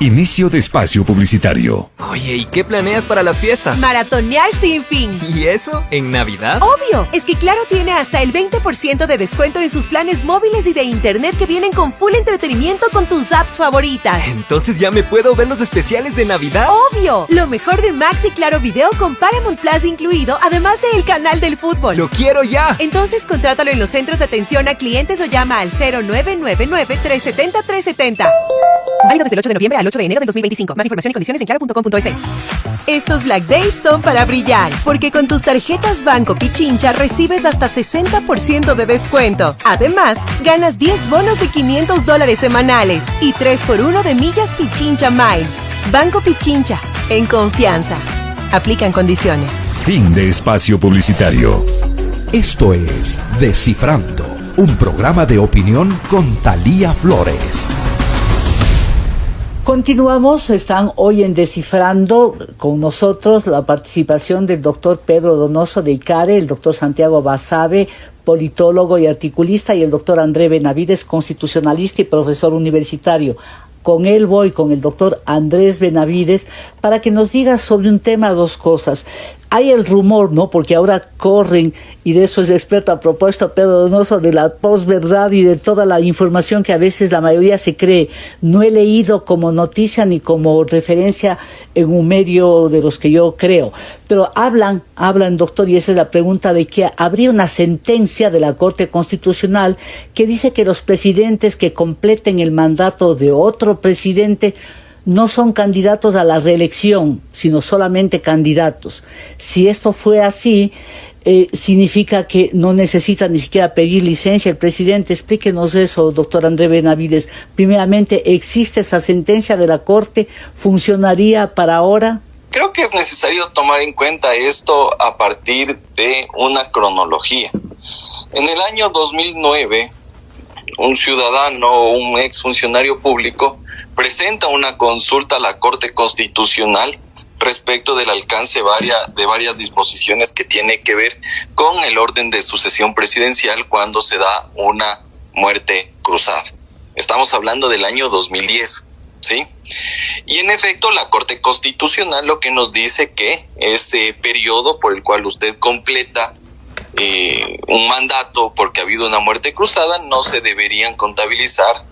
Inicio de espacio publicitario. Oye, ¿y qué planeas para las fiestas? Maratonear sin fin. ¿Y eso en Navidad? Obvio, es que Claro tiene hasta el 20% de descuento en sus planes móviles y de internet que vienen con full entretenimiento con tus apps favoritas. Entonces ya me puedo ver los especiales de Navidad. Obvio, lo mejor de Max y Claro Video con Paramount Plus incluido, además del canal del fútbol. ¡Lo quiero ya! Entonces contrátalo en los centros de atención a clientes o llama al 0999-370-370. Válido desde el 8 de noviembre al 8 de enero del 2025. Más información y condiciones en claro.com.es. Estos Black Days son para brillar, porque con tus tarjetas Banco Pichincha recibes hasta 60% de descuento. Además, ganas 10 bonos de $500 semanales y 3x1 de millas Pichincha Miles. Banco Pichincha, en confianza. Aplican condiciones. Fin de espacio publicitario. Esto es Descifrando, un programa de opinión con Thalía Flores. Continuamos, están hoy en Descifrando con nosotros la participación del doctor Pedro Donoso de ICARE, el doctor Santiago Basabe, politólogo y articulista, y el doctor André Benavides, constitucionalista y profesor universitario. Con él voy, con el doctor Andrés Benavides, para que nos diga sobre un tema, dos cosas. Hay el rumor, ¿no? Porque ahora corren, y de eso es experto a propuesto Pedro Donoso, de la posverdad y de toda la información que a veces la mayoría se cree. No he leído como noticia ni como referencia en un medio de los que yo creo. Pero hablan, doctor, y esa es la pregunta, de que habría una sentencia de la Corte Constitucional que dice que los presidentes que completen el mandato de otro presidente no son candidatos a la reelección, sino solamente candidatos. Si esto fue así, significa que no necesita ni siquiera pedir licencia el presidente. Explíquenos eso, doctor André Benavides. Primeramente, ¿existe esa sentencia de la Corte? ¿Funcionaría para ahora? Creo que es necesario tomar en cuenta esto a partir de una cronología. En el año 2009, un ciudadano, un exfuncionario público, presenta una consulta a la Corte Constitucional respecto del alcance de varias disposiciones que tiene que ver con el orden de sucesión presidencial cuando se da una muerte cruzada. Estamos hablando del año 2010, ¿sí? Y en efecto, la Corte Constitucional lo que nos dice que ese periodo por el cual usted completa un mandato porque ha habido una muerte cruzada no se deberían contabilizar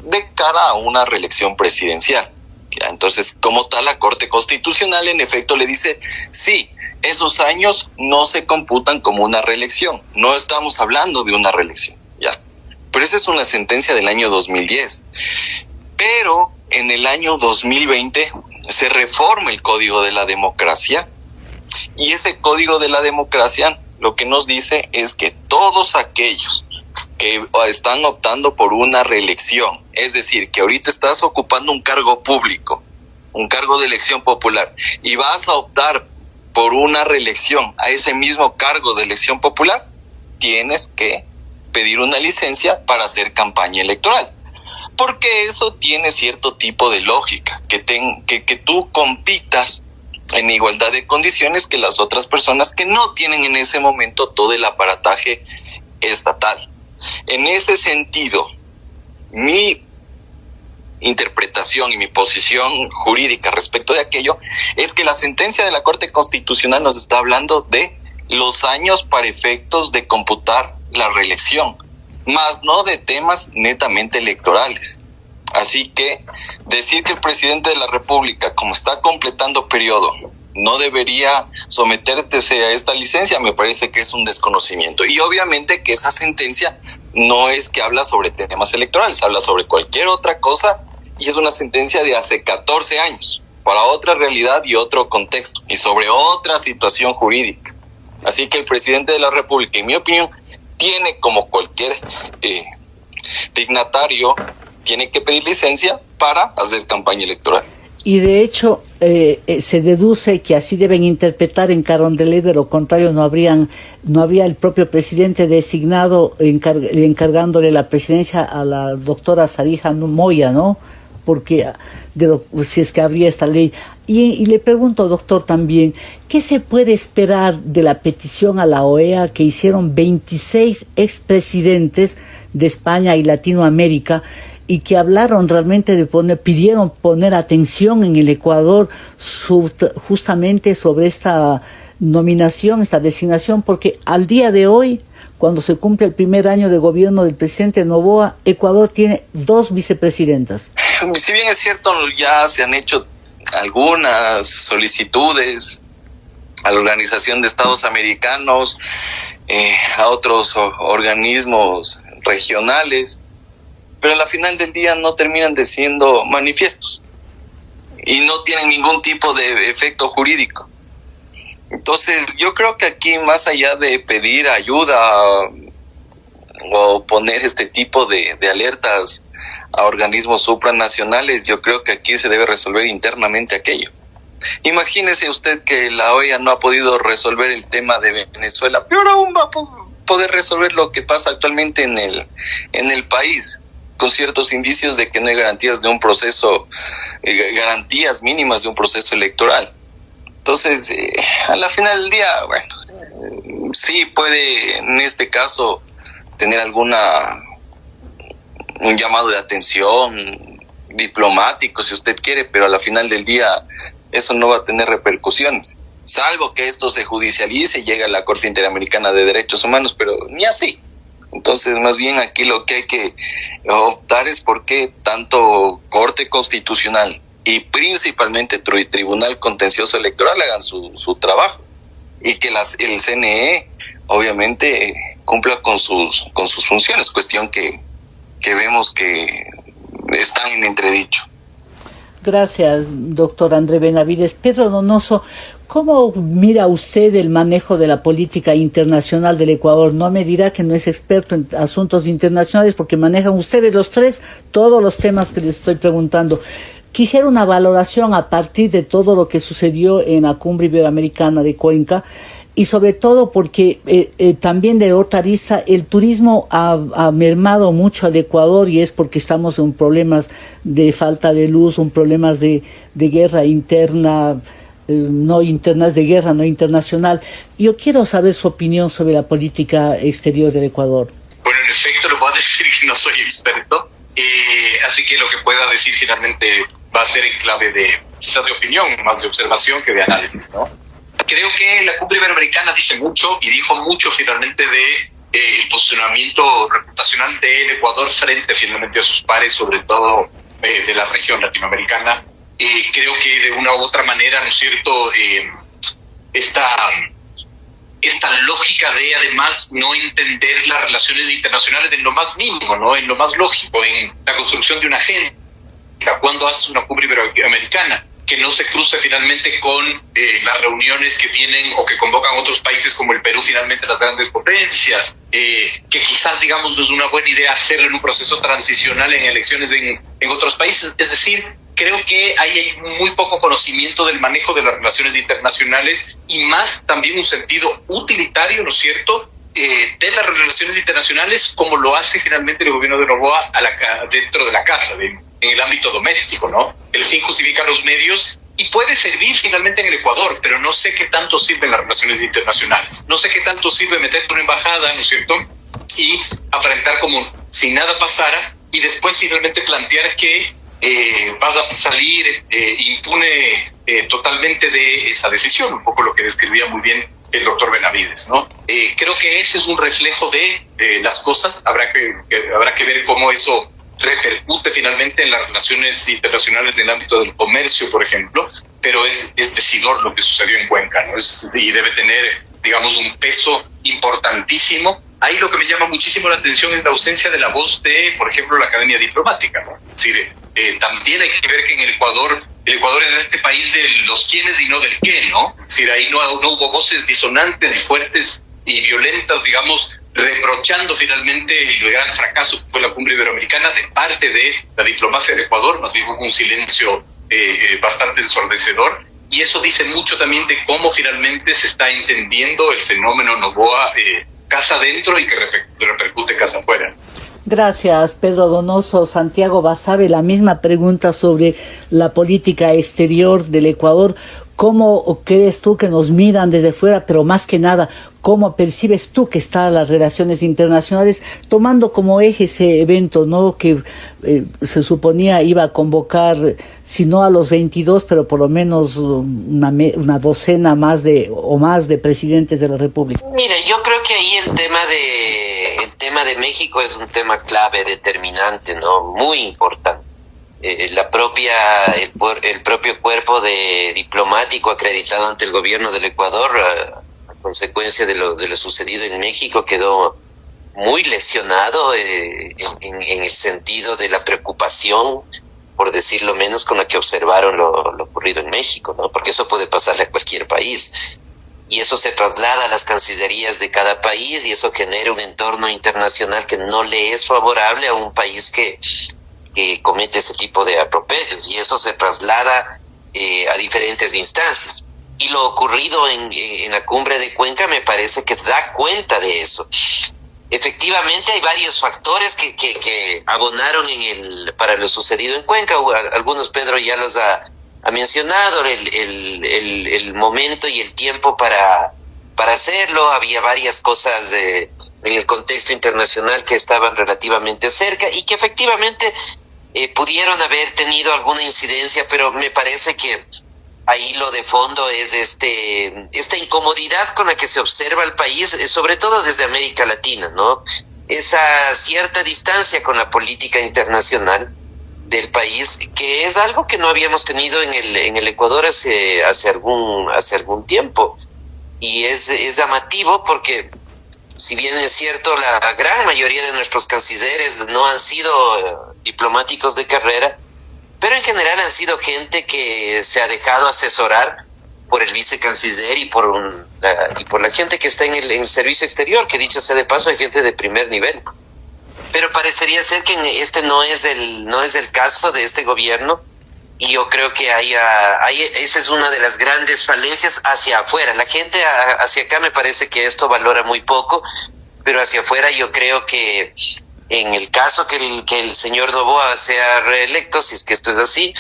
de cara a una reelección presidencial. Ya, entonces, como tal, la Corte Constitucional en efecto le dice, sí, esos años no se computan como una reelección, no estamos hablando de una reelección, ya. Pero esa es una sentencia del año 2010. Pero en el año 2020 se reforma el Código de la Democracia, y ese Código de la Democracia lo que nos dice es que todos aquellos que están optando por una reelección, es decir, que ahorita estás ocupando un cargo público, un cargo de elección popular, y vas a optar por una reelección a ese mismo cargo de elección popular, tienes que pedir una licencia para hacer campaña electoral. Porque eso tiene cierto tipo de lógica, que tú compitas en igualdad de condiciones que las otras personas que no tienen en ese momento todo el aparataje estatal. En ese sentido, mi interpretación y mi posición jurídica respecto de aquello es que la sentencia de la Corte Constitucional nos está hablando de los años para efectos de computar la reelección, más no de temas netamente electorales. Así que decir que el presidente de la República, como está completando periodo no debería someterse a esta licencia, me parece que es un desconocimiento. Y obviamente que esa sentencia no es que habla sobre temas electorales, habla sobre cualquier otra cosa, y es una sentencia de hace 14 años, para otra realidad y otro contexto, y sobre otra situación jurídica. Así que el presidente de la República, en mi opinión, tiene, como cualquier dignatario, tiene que pedir licencia para hacer campaña electoral. Y de hecho se deduce que así deben interpretar en Carondelet, de lo contrario no habría el propio presidente designado encargándole la presidencia a la doctora Sarija Moya, ¿no? Porque si es que habría esta ley. Y le pregunto, doctor, también, ¿qué se puede esperar de la petición a la OEA que hicieron 26 expresidentes de España y Latinoamérica y que hablaron realmente pidieron poner atención en el Ecuador justamente sobre esta nominación, esta designación, porque al día de hoy, cuando se cumple el primer año de gobierno del presidente Noboa, Ecuador tiene 2 vicepresidentas? Si bien es cierto, ya se han hecho algunas solicitudes a la Organización de Estados Americanos, a otros organismos regionales, pero a la final del día no terminan de siendo manifiestos y no tienen ningún tipo de efecto jurídico. Entonces yo creo que aquí, más allá de pedir ayuda o poner este tipo de alertas a organismos supranacionales, yo creo que aquí se debe resolver internamente aquello. Imagínese usted que la OEA no ha podido resolver el tema de Venezuela, pero aún va a poder resolver lo que pasa actualmente en el país, con ciertos indicios de que no hay garantías de un proceso, garantías mínimas de un proceso electoral. Entonces, a la final del día, bueno, sí puede en este caso tener un llamado de atención diplomático, si usted quiere, pero a la final del día eso no va a tener repercusiones, salvo que esto se judicialice y llegue a la Corte Interamericana de Derechos Humanos, pero ni así. Entonces, más bien aquí lo que hay que optar es por qué tanto Corte Constitucional y principalmente Tribunal Contencioso Electoral hagan su trabajo, y que el CNE obviamente cumpla con sus funciones, cuestión que vemos que están en entredicho. Gracias, doctor André Benavides. Pedro Donoso, ¿cómo mira usted el manejo de la política internacional del Ecuador? No me dirá que no es experto en asuntos internacionales, porque manejan ustedes los tres todos los temas que les estoy preguntando. Quisiera una valoración a partir de todo lo que sucedió en la Cumbre Iberoamericana de Cuenca, y sobre todo porque también de otra arista el turismo ha mermado mucho al Ecuador, y es porque estamos en problemas de falta de luz, problemas de guerra interna, no internas, de guerra no internacional. Yo quiero saber su opinión sobre la política exterior del Ecuador. Bueno, en efecto, le voy a decir que no soy experto, así que lo que pueda decir finalmente va a ser en clave quizás de opinión, más de observación que de análisis, ¿no? Creo que la Cumbre Iberoamericana dice mucho, y dijo mucho finalmente el posicionamiento reputacional del Ecuador frente finalmente a sus pares, sobre todo de la región latinoamericana. Creo que de una u otra manera, ¿no es cierto?, esta lógica de además no entender las relaciones internacionales en lo más mínimo, ¿no?, en lo más lógico, en la construcción de una agenda. Cuando haces una Cumbre Iberoamericana, que no se cruce finalmente con las reuniones que tienen o que convocan otros países como el Perú, finalmente las grandes potencias, que quizás, digamos, no es una buena idea hacerlo en un proceso transicional en elecciones en otros países. Es decir, creo que hay muy poco conocimiento del manejo de las relaciones internacionales, y más también un sentido utilitario, ¿no es cierto?, de las relaciones internacionales, como lo hace finalmente el gobierno de Noboa dentro de la casa, en el ámbito doméstico, ¿no? El fin justifica los medios, y puede servir finalmente en el Ecuador, pero no sé qué tanto sirven las relaciones internacionales. No sé qué tanto sirve meter una embajada, ¿no es cierto?, y aparentar como si nada pasara, y después finalmente plantear que vas a salir impune totalmente de esa decisión, un poco lo que describía muy bien el doctor Benavides, ¿no? Creo que ese es un reflejo de las cosas. Habrá que ver cómo eso repercute finalmente en las relaciones internacionales en el ámbito del comercio, por ejemplo, pero es decidor lo que sucedió en Cuenca, ¿no? Y debe tener, digamos, un peso importantísimo. Ahí lo que me llama muchísimo la atención es la ausencia de la voz de, por ejemplo, la Academia Diplomática, ¿no? Es decir, también hay que ver que en el Ecuador es este país de los quiénes y no del qué, ¿no? Es decir, ahí no hubo voces disonantes y fuertes y violentas, digamos, reprochando finalmente el gran fracaso que fue la cumbre iberoamericana de parte de la diplomacia del Ecuador. Más bien hubo un silencio bastante ensordecedor, y eso dice mucho también de cómo finalmente se está entendiendo el fenómeno Noboa casa adentro y que repercute casa afuera. Gracias, Pedro Donoso. Santiago Basabe, la misma pregunta sobre la política exterior del Ecuador. ¿Cómo crees tú que nos miran desde fuera, pero más que nada, cómo percibes tú que están las relaciones internacionales, tomando como eje ese evento, ¿no? Que se suponía iba a convocar, si no a los 22, pero por lo menos una docena más de presidentes de la República? Mira, yo creo que ahí el tema de México es un tema clave, determinante, ¿no? Muy importante. El propio cuerpo diplomático acreditado ante el gobierno del Ecuador, a consecuencia de lo sucedido en México, quedó muy lesionado en el sentido de la preocupación, por decirlo menos, con la que observaron lo ocurrido en México, ¿no? Porque eso puede pasarle a cualquier país. Y eso se traslada a las cancillerías de cada país, y eso genera un entorno internacional que no le es favorable a un país que comete ese tipo de atropellos, y eso se traslada a diferentes instancias. Y lo ocurrido en la cumbre de Cuenca me parece que da cuenta de eso. Efectivamente hay varios factores que abonaron para lo sucedido en Cuenca. Algunos Pedro ya los ha mencionado, el momento y el tiempo para hacerlo. Había varias cosas en el contexto internacional que estaban relativamente cerca y que efectivamente pudieron haber tenido alguna incidencia, pero me parece que ahí lo de fondo es esta incomodidad con la que se observa el país, sobre todo desde América Latina, ¿no? Esa cierta distancia con la política internacional del país, que es algo que no habíamos tenido en el Ecuador hace algún tiempo. Y es llamativo porque, si bien es cierto, la gran mayoría de nuestros cancilleres no han sido diplomáticos de carrera, pero en general han sido gente que se ha dejado asesorar por el vicecanciller y por la gente que está en el servicio exterior, que dicho sea de paso, hay gente de primer nivel. Pero parecería ser que este no es el caso de este gobierno, y yo creo que esa es una de las grandes falencias hacia afuera. La gente hacia acá me parece que esto valora muy poco, pero hacia afuera yo creo que en el caso que el señor Noboa sea reelecto, si es que esto es así,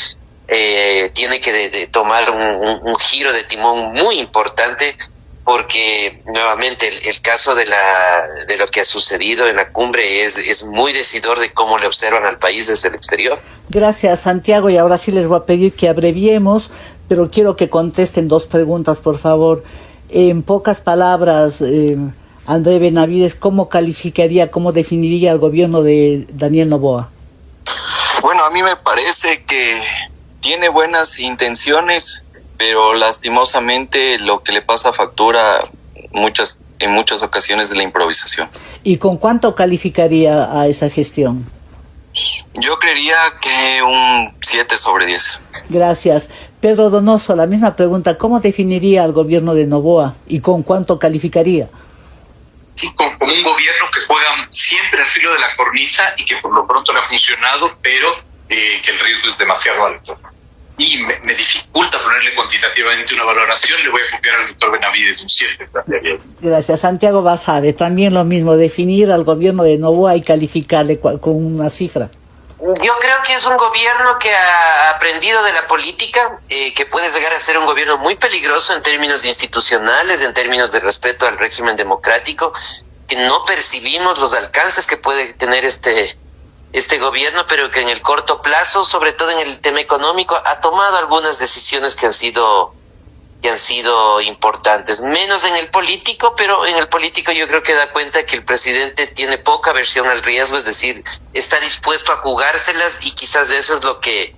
tiene que tomar un giro de timón muy importante, porque nuevamente el caso de lo que ha sucedido en la cumbre es muy decidor de cómo le observan al país desde el exterior. Gracias, Santiago, y ahora sí les voy a pedir que abreviemos, pero quiero que contesten 2 preguntas, por favor. En pocas palabras, André Benavides, ¿cómo calificaría, cómo definiría el gobierno de Daniel Noboa? Bueno, a mí me parece que tiene buenas intenciones, pero lastimosamente lo que le pasa factura en muchas ocasiones de la improvisación. ¿Y con cuánto calificaría a esa gestión? Yo creería que un 7 sobre 10. Gracias. Pedro Donoso, la misma pregunta, ¿cómo definiría al gobierno de Noboa y con cuánto calificaría? Sí, como un gobierno que juega siempre al filo de la cornisa y que por lo pronto le ha funcionado, pero que el riesgo es demasiado alto. Y me dificulta ponerle cuantitativamente una valoración. Le voy a copiar al doctor Benavides, un 7. Gracias. Santiago Basabe, también lo mismo, definir al gobierno de Noboa y calificarle con una cifra. Yo creo que es un gobierno que ha aprendido de la política, que puede llegar a ser un gobierno muy peligroso en términos institucionales, en términos de respeto al régimen democrático, que no percibimos los alcances que puede tener este gobierno, pero que en el corto plazo, sobre todo en el tema económico, ha tomado algunas decisiones que han sido importantes. Menos en el político, pero en el político yo creo que da cuenta que el presidente tiene poca aversión al riesgo, es decir, está dispuesto a jugárselas, y quizás eso es lo que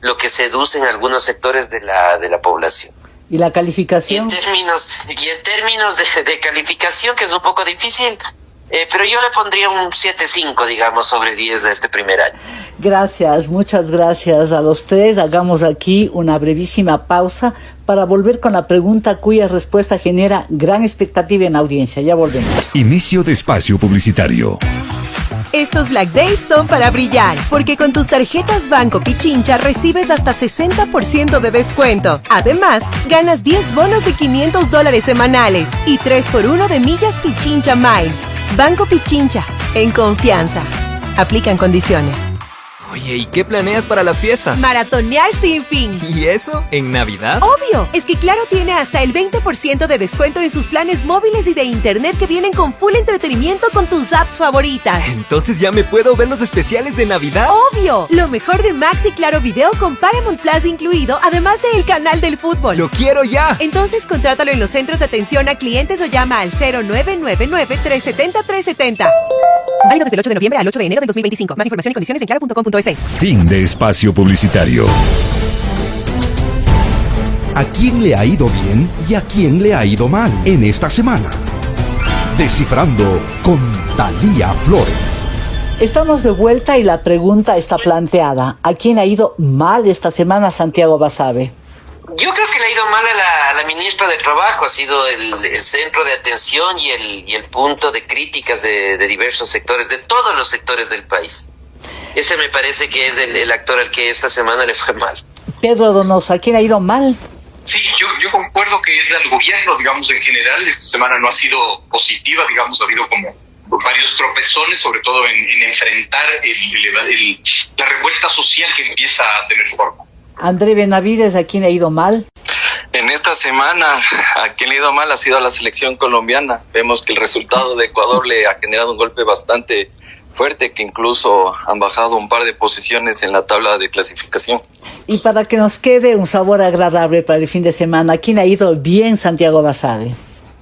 lo que seduce en algunos sectores de la población. ¿Y la calificación? Y en términos de calificación, que es un poco difícil, pero yo le pondría un 7.5, digamos, sobre 10 de este primer año. Gracias, muchas gracias a los tres. Hagamos aquí una brevísima pausa para volver con la pregunta cuya respuesta genera gran expectativa en la audiencia. Ya volvemos. Inicio de espacio publicitario. Estos Black Days son para brillar, porque con tus tarjetas Banco Pichincha recibes hasta 60% de descuento. Además, ganas 10 bonos de $500 semanales y 3x1 de millas Pichincha Miles. Banco Pichincha, en confianza. Aplican condiciones. Oye, ¿y qué planeas para las fiestas? Maratonear sin fin. ¿Y eso en Navidad? Obvio, es que Claro tiene hasta el 20% de descuento en sus planes móviles y de internet que vienen con full entretenimiento con tus apps favoritas. Entonces ya me puedo ver los especiales de Navidad. Obvio, lo mejor de Max y Claro Video con Paramount Plus incluido, además del canal del fútbol. ¡Lo quiero ya! Entonces contrátalo en los centros de atención a clientes o llama al 0999-370-370. Válido desde el 8 de noviembre al 8 de enero del 2025. Más información y condiciones en claro.com.es. Fin de espacio publicitario. ¿A quién le ha ido bien y a quién le ha ido mal en esta semana? Descifrando con Thalía Flores. Estamos de vuelta y la pregunta está planteada. ¿A quién ha ido mal esta semana, Santiago Basabe? Yo creo que le ha ido mal a la ministra de Trabajo, ha sido el centro de atención y el punto de críticas de diversos sectores, de todos los sectores del país. Ese me parece que es el actor al que esta semana le fue mal. Pedro Donoso, ¿a quién ha ido mal? Sí, yo concuerdo que es al gobierno, digamos, en general. Esta semana no ha sido positiva, digamos, ha habido como varios tropezones, sobre todo en enfrentar la revuelta social que empieza a tener forma. André Benavides, ¿a quién ha ido mal? En esta semana, a quien le ha ido mal ha sido a la selección colombiana. Vemos que el resultado de Ecuador le ha generado un golpe bastante fuerte, que incluso han bajado un par de posiciones en la tabla de clasificación. Y para que nos quede un sabor agradable para el fin de semana, ¿a quién ha ido bien, Santiago Basabe?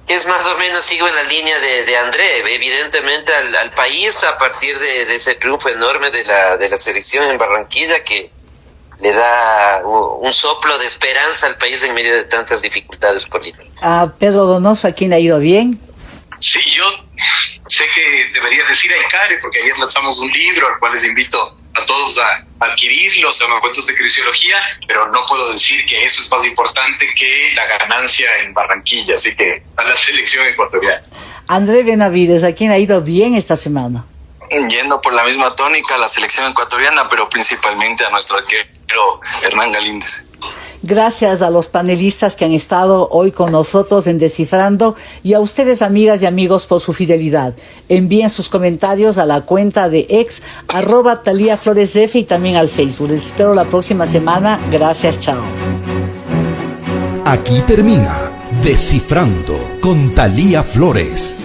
Es más o menos, sigo en la línea de André. Evidentemente al país, a partir de ese triunfo enorme de la selección en Barranquilla, que le da un soplo de esperanza al país en medio de tantas dificultades políticas. A Pedro Donoso, ¿a quién ha ido bien? Sí, yo sé que debería decir Aicare, porque ayer lanzamos un libro al cual les invito a todos a adquirirlo, se llama Cuentos de Crisiología, pero no puedo decir que eso es más importante que la ganancia en Barranquilla, así que a la selección ecuatoriana. André Benavides, ¿a quién ha ido bien esta semana? Yendo por la misma tónica, la selección ecuatoriana, pero principalmente a nuestro arquero Hernán Galíndez. Gracias a los panelistas que han estado hoy con nosotros en Descifrando y a ustedes, amigas y amigos, por su fidelidad. Envíen sus comentarios a la cuenta de ex @ThalíaFloresF y también al Facebook. Les espero la próxima semana. Gracias, chao. Aquí termina Descifrando con Thalía Flores.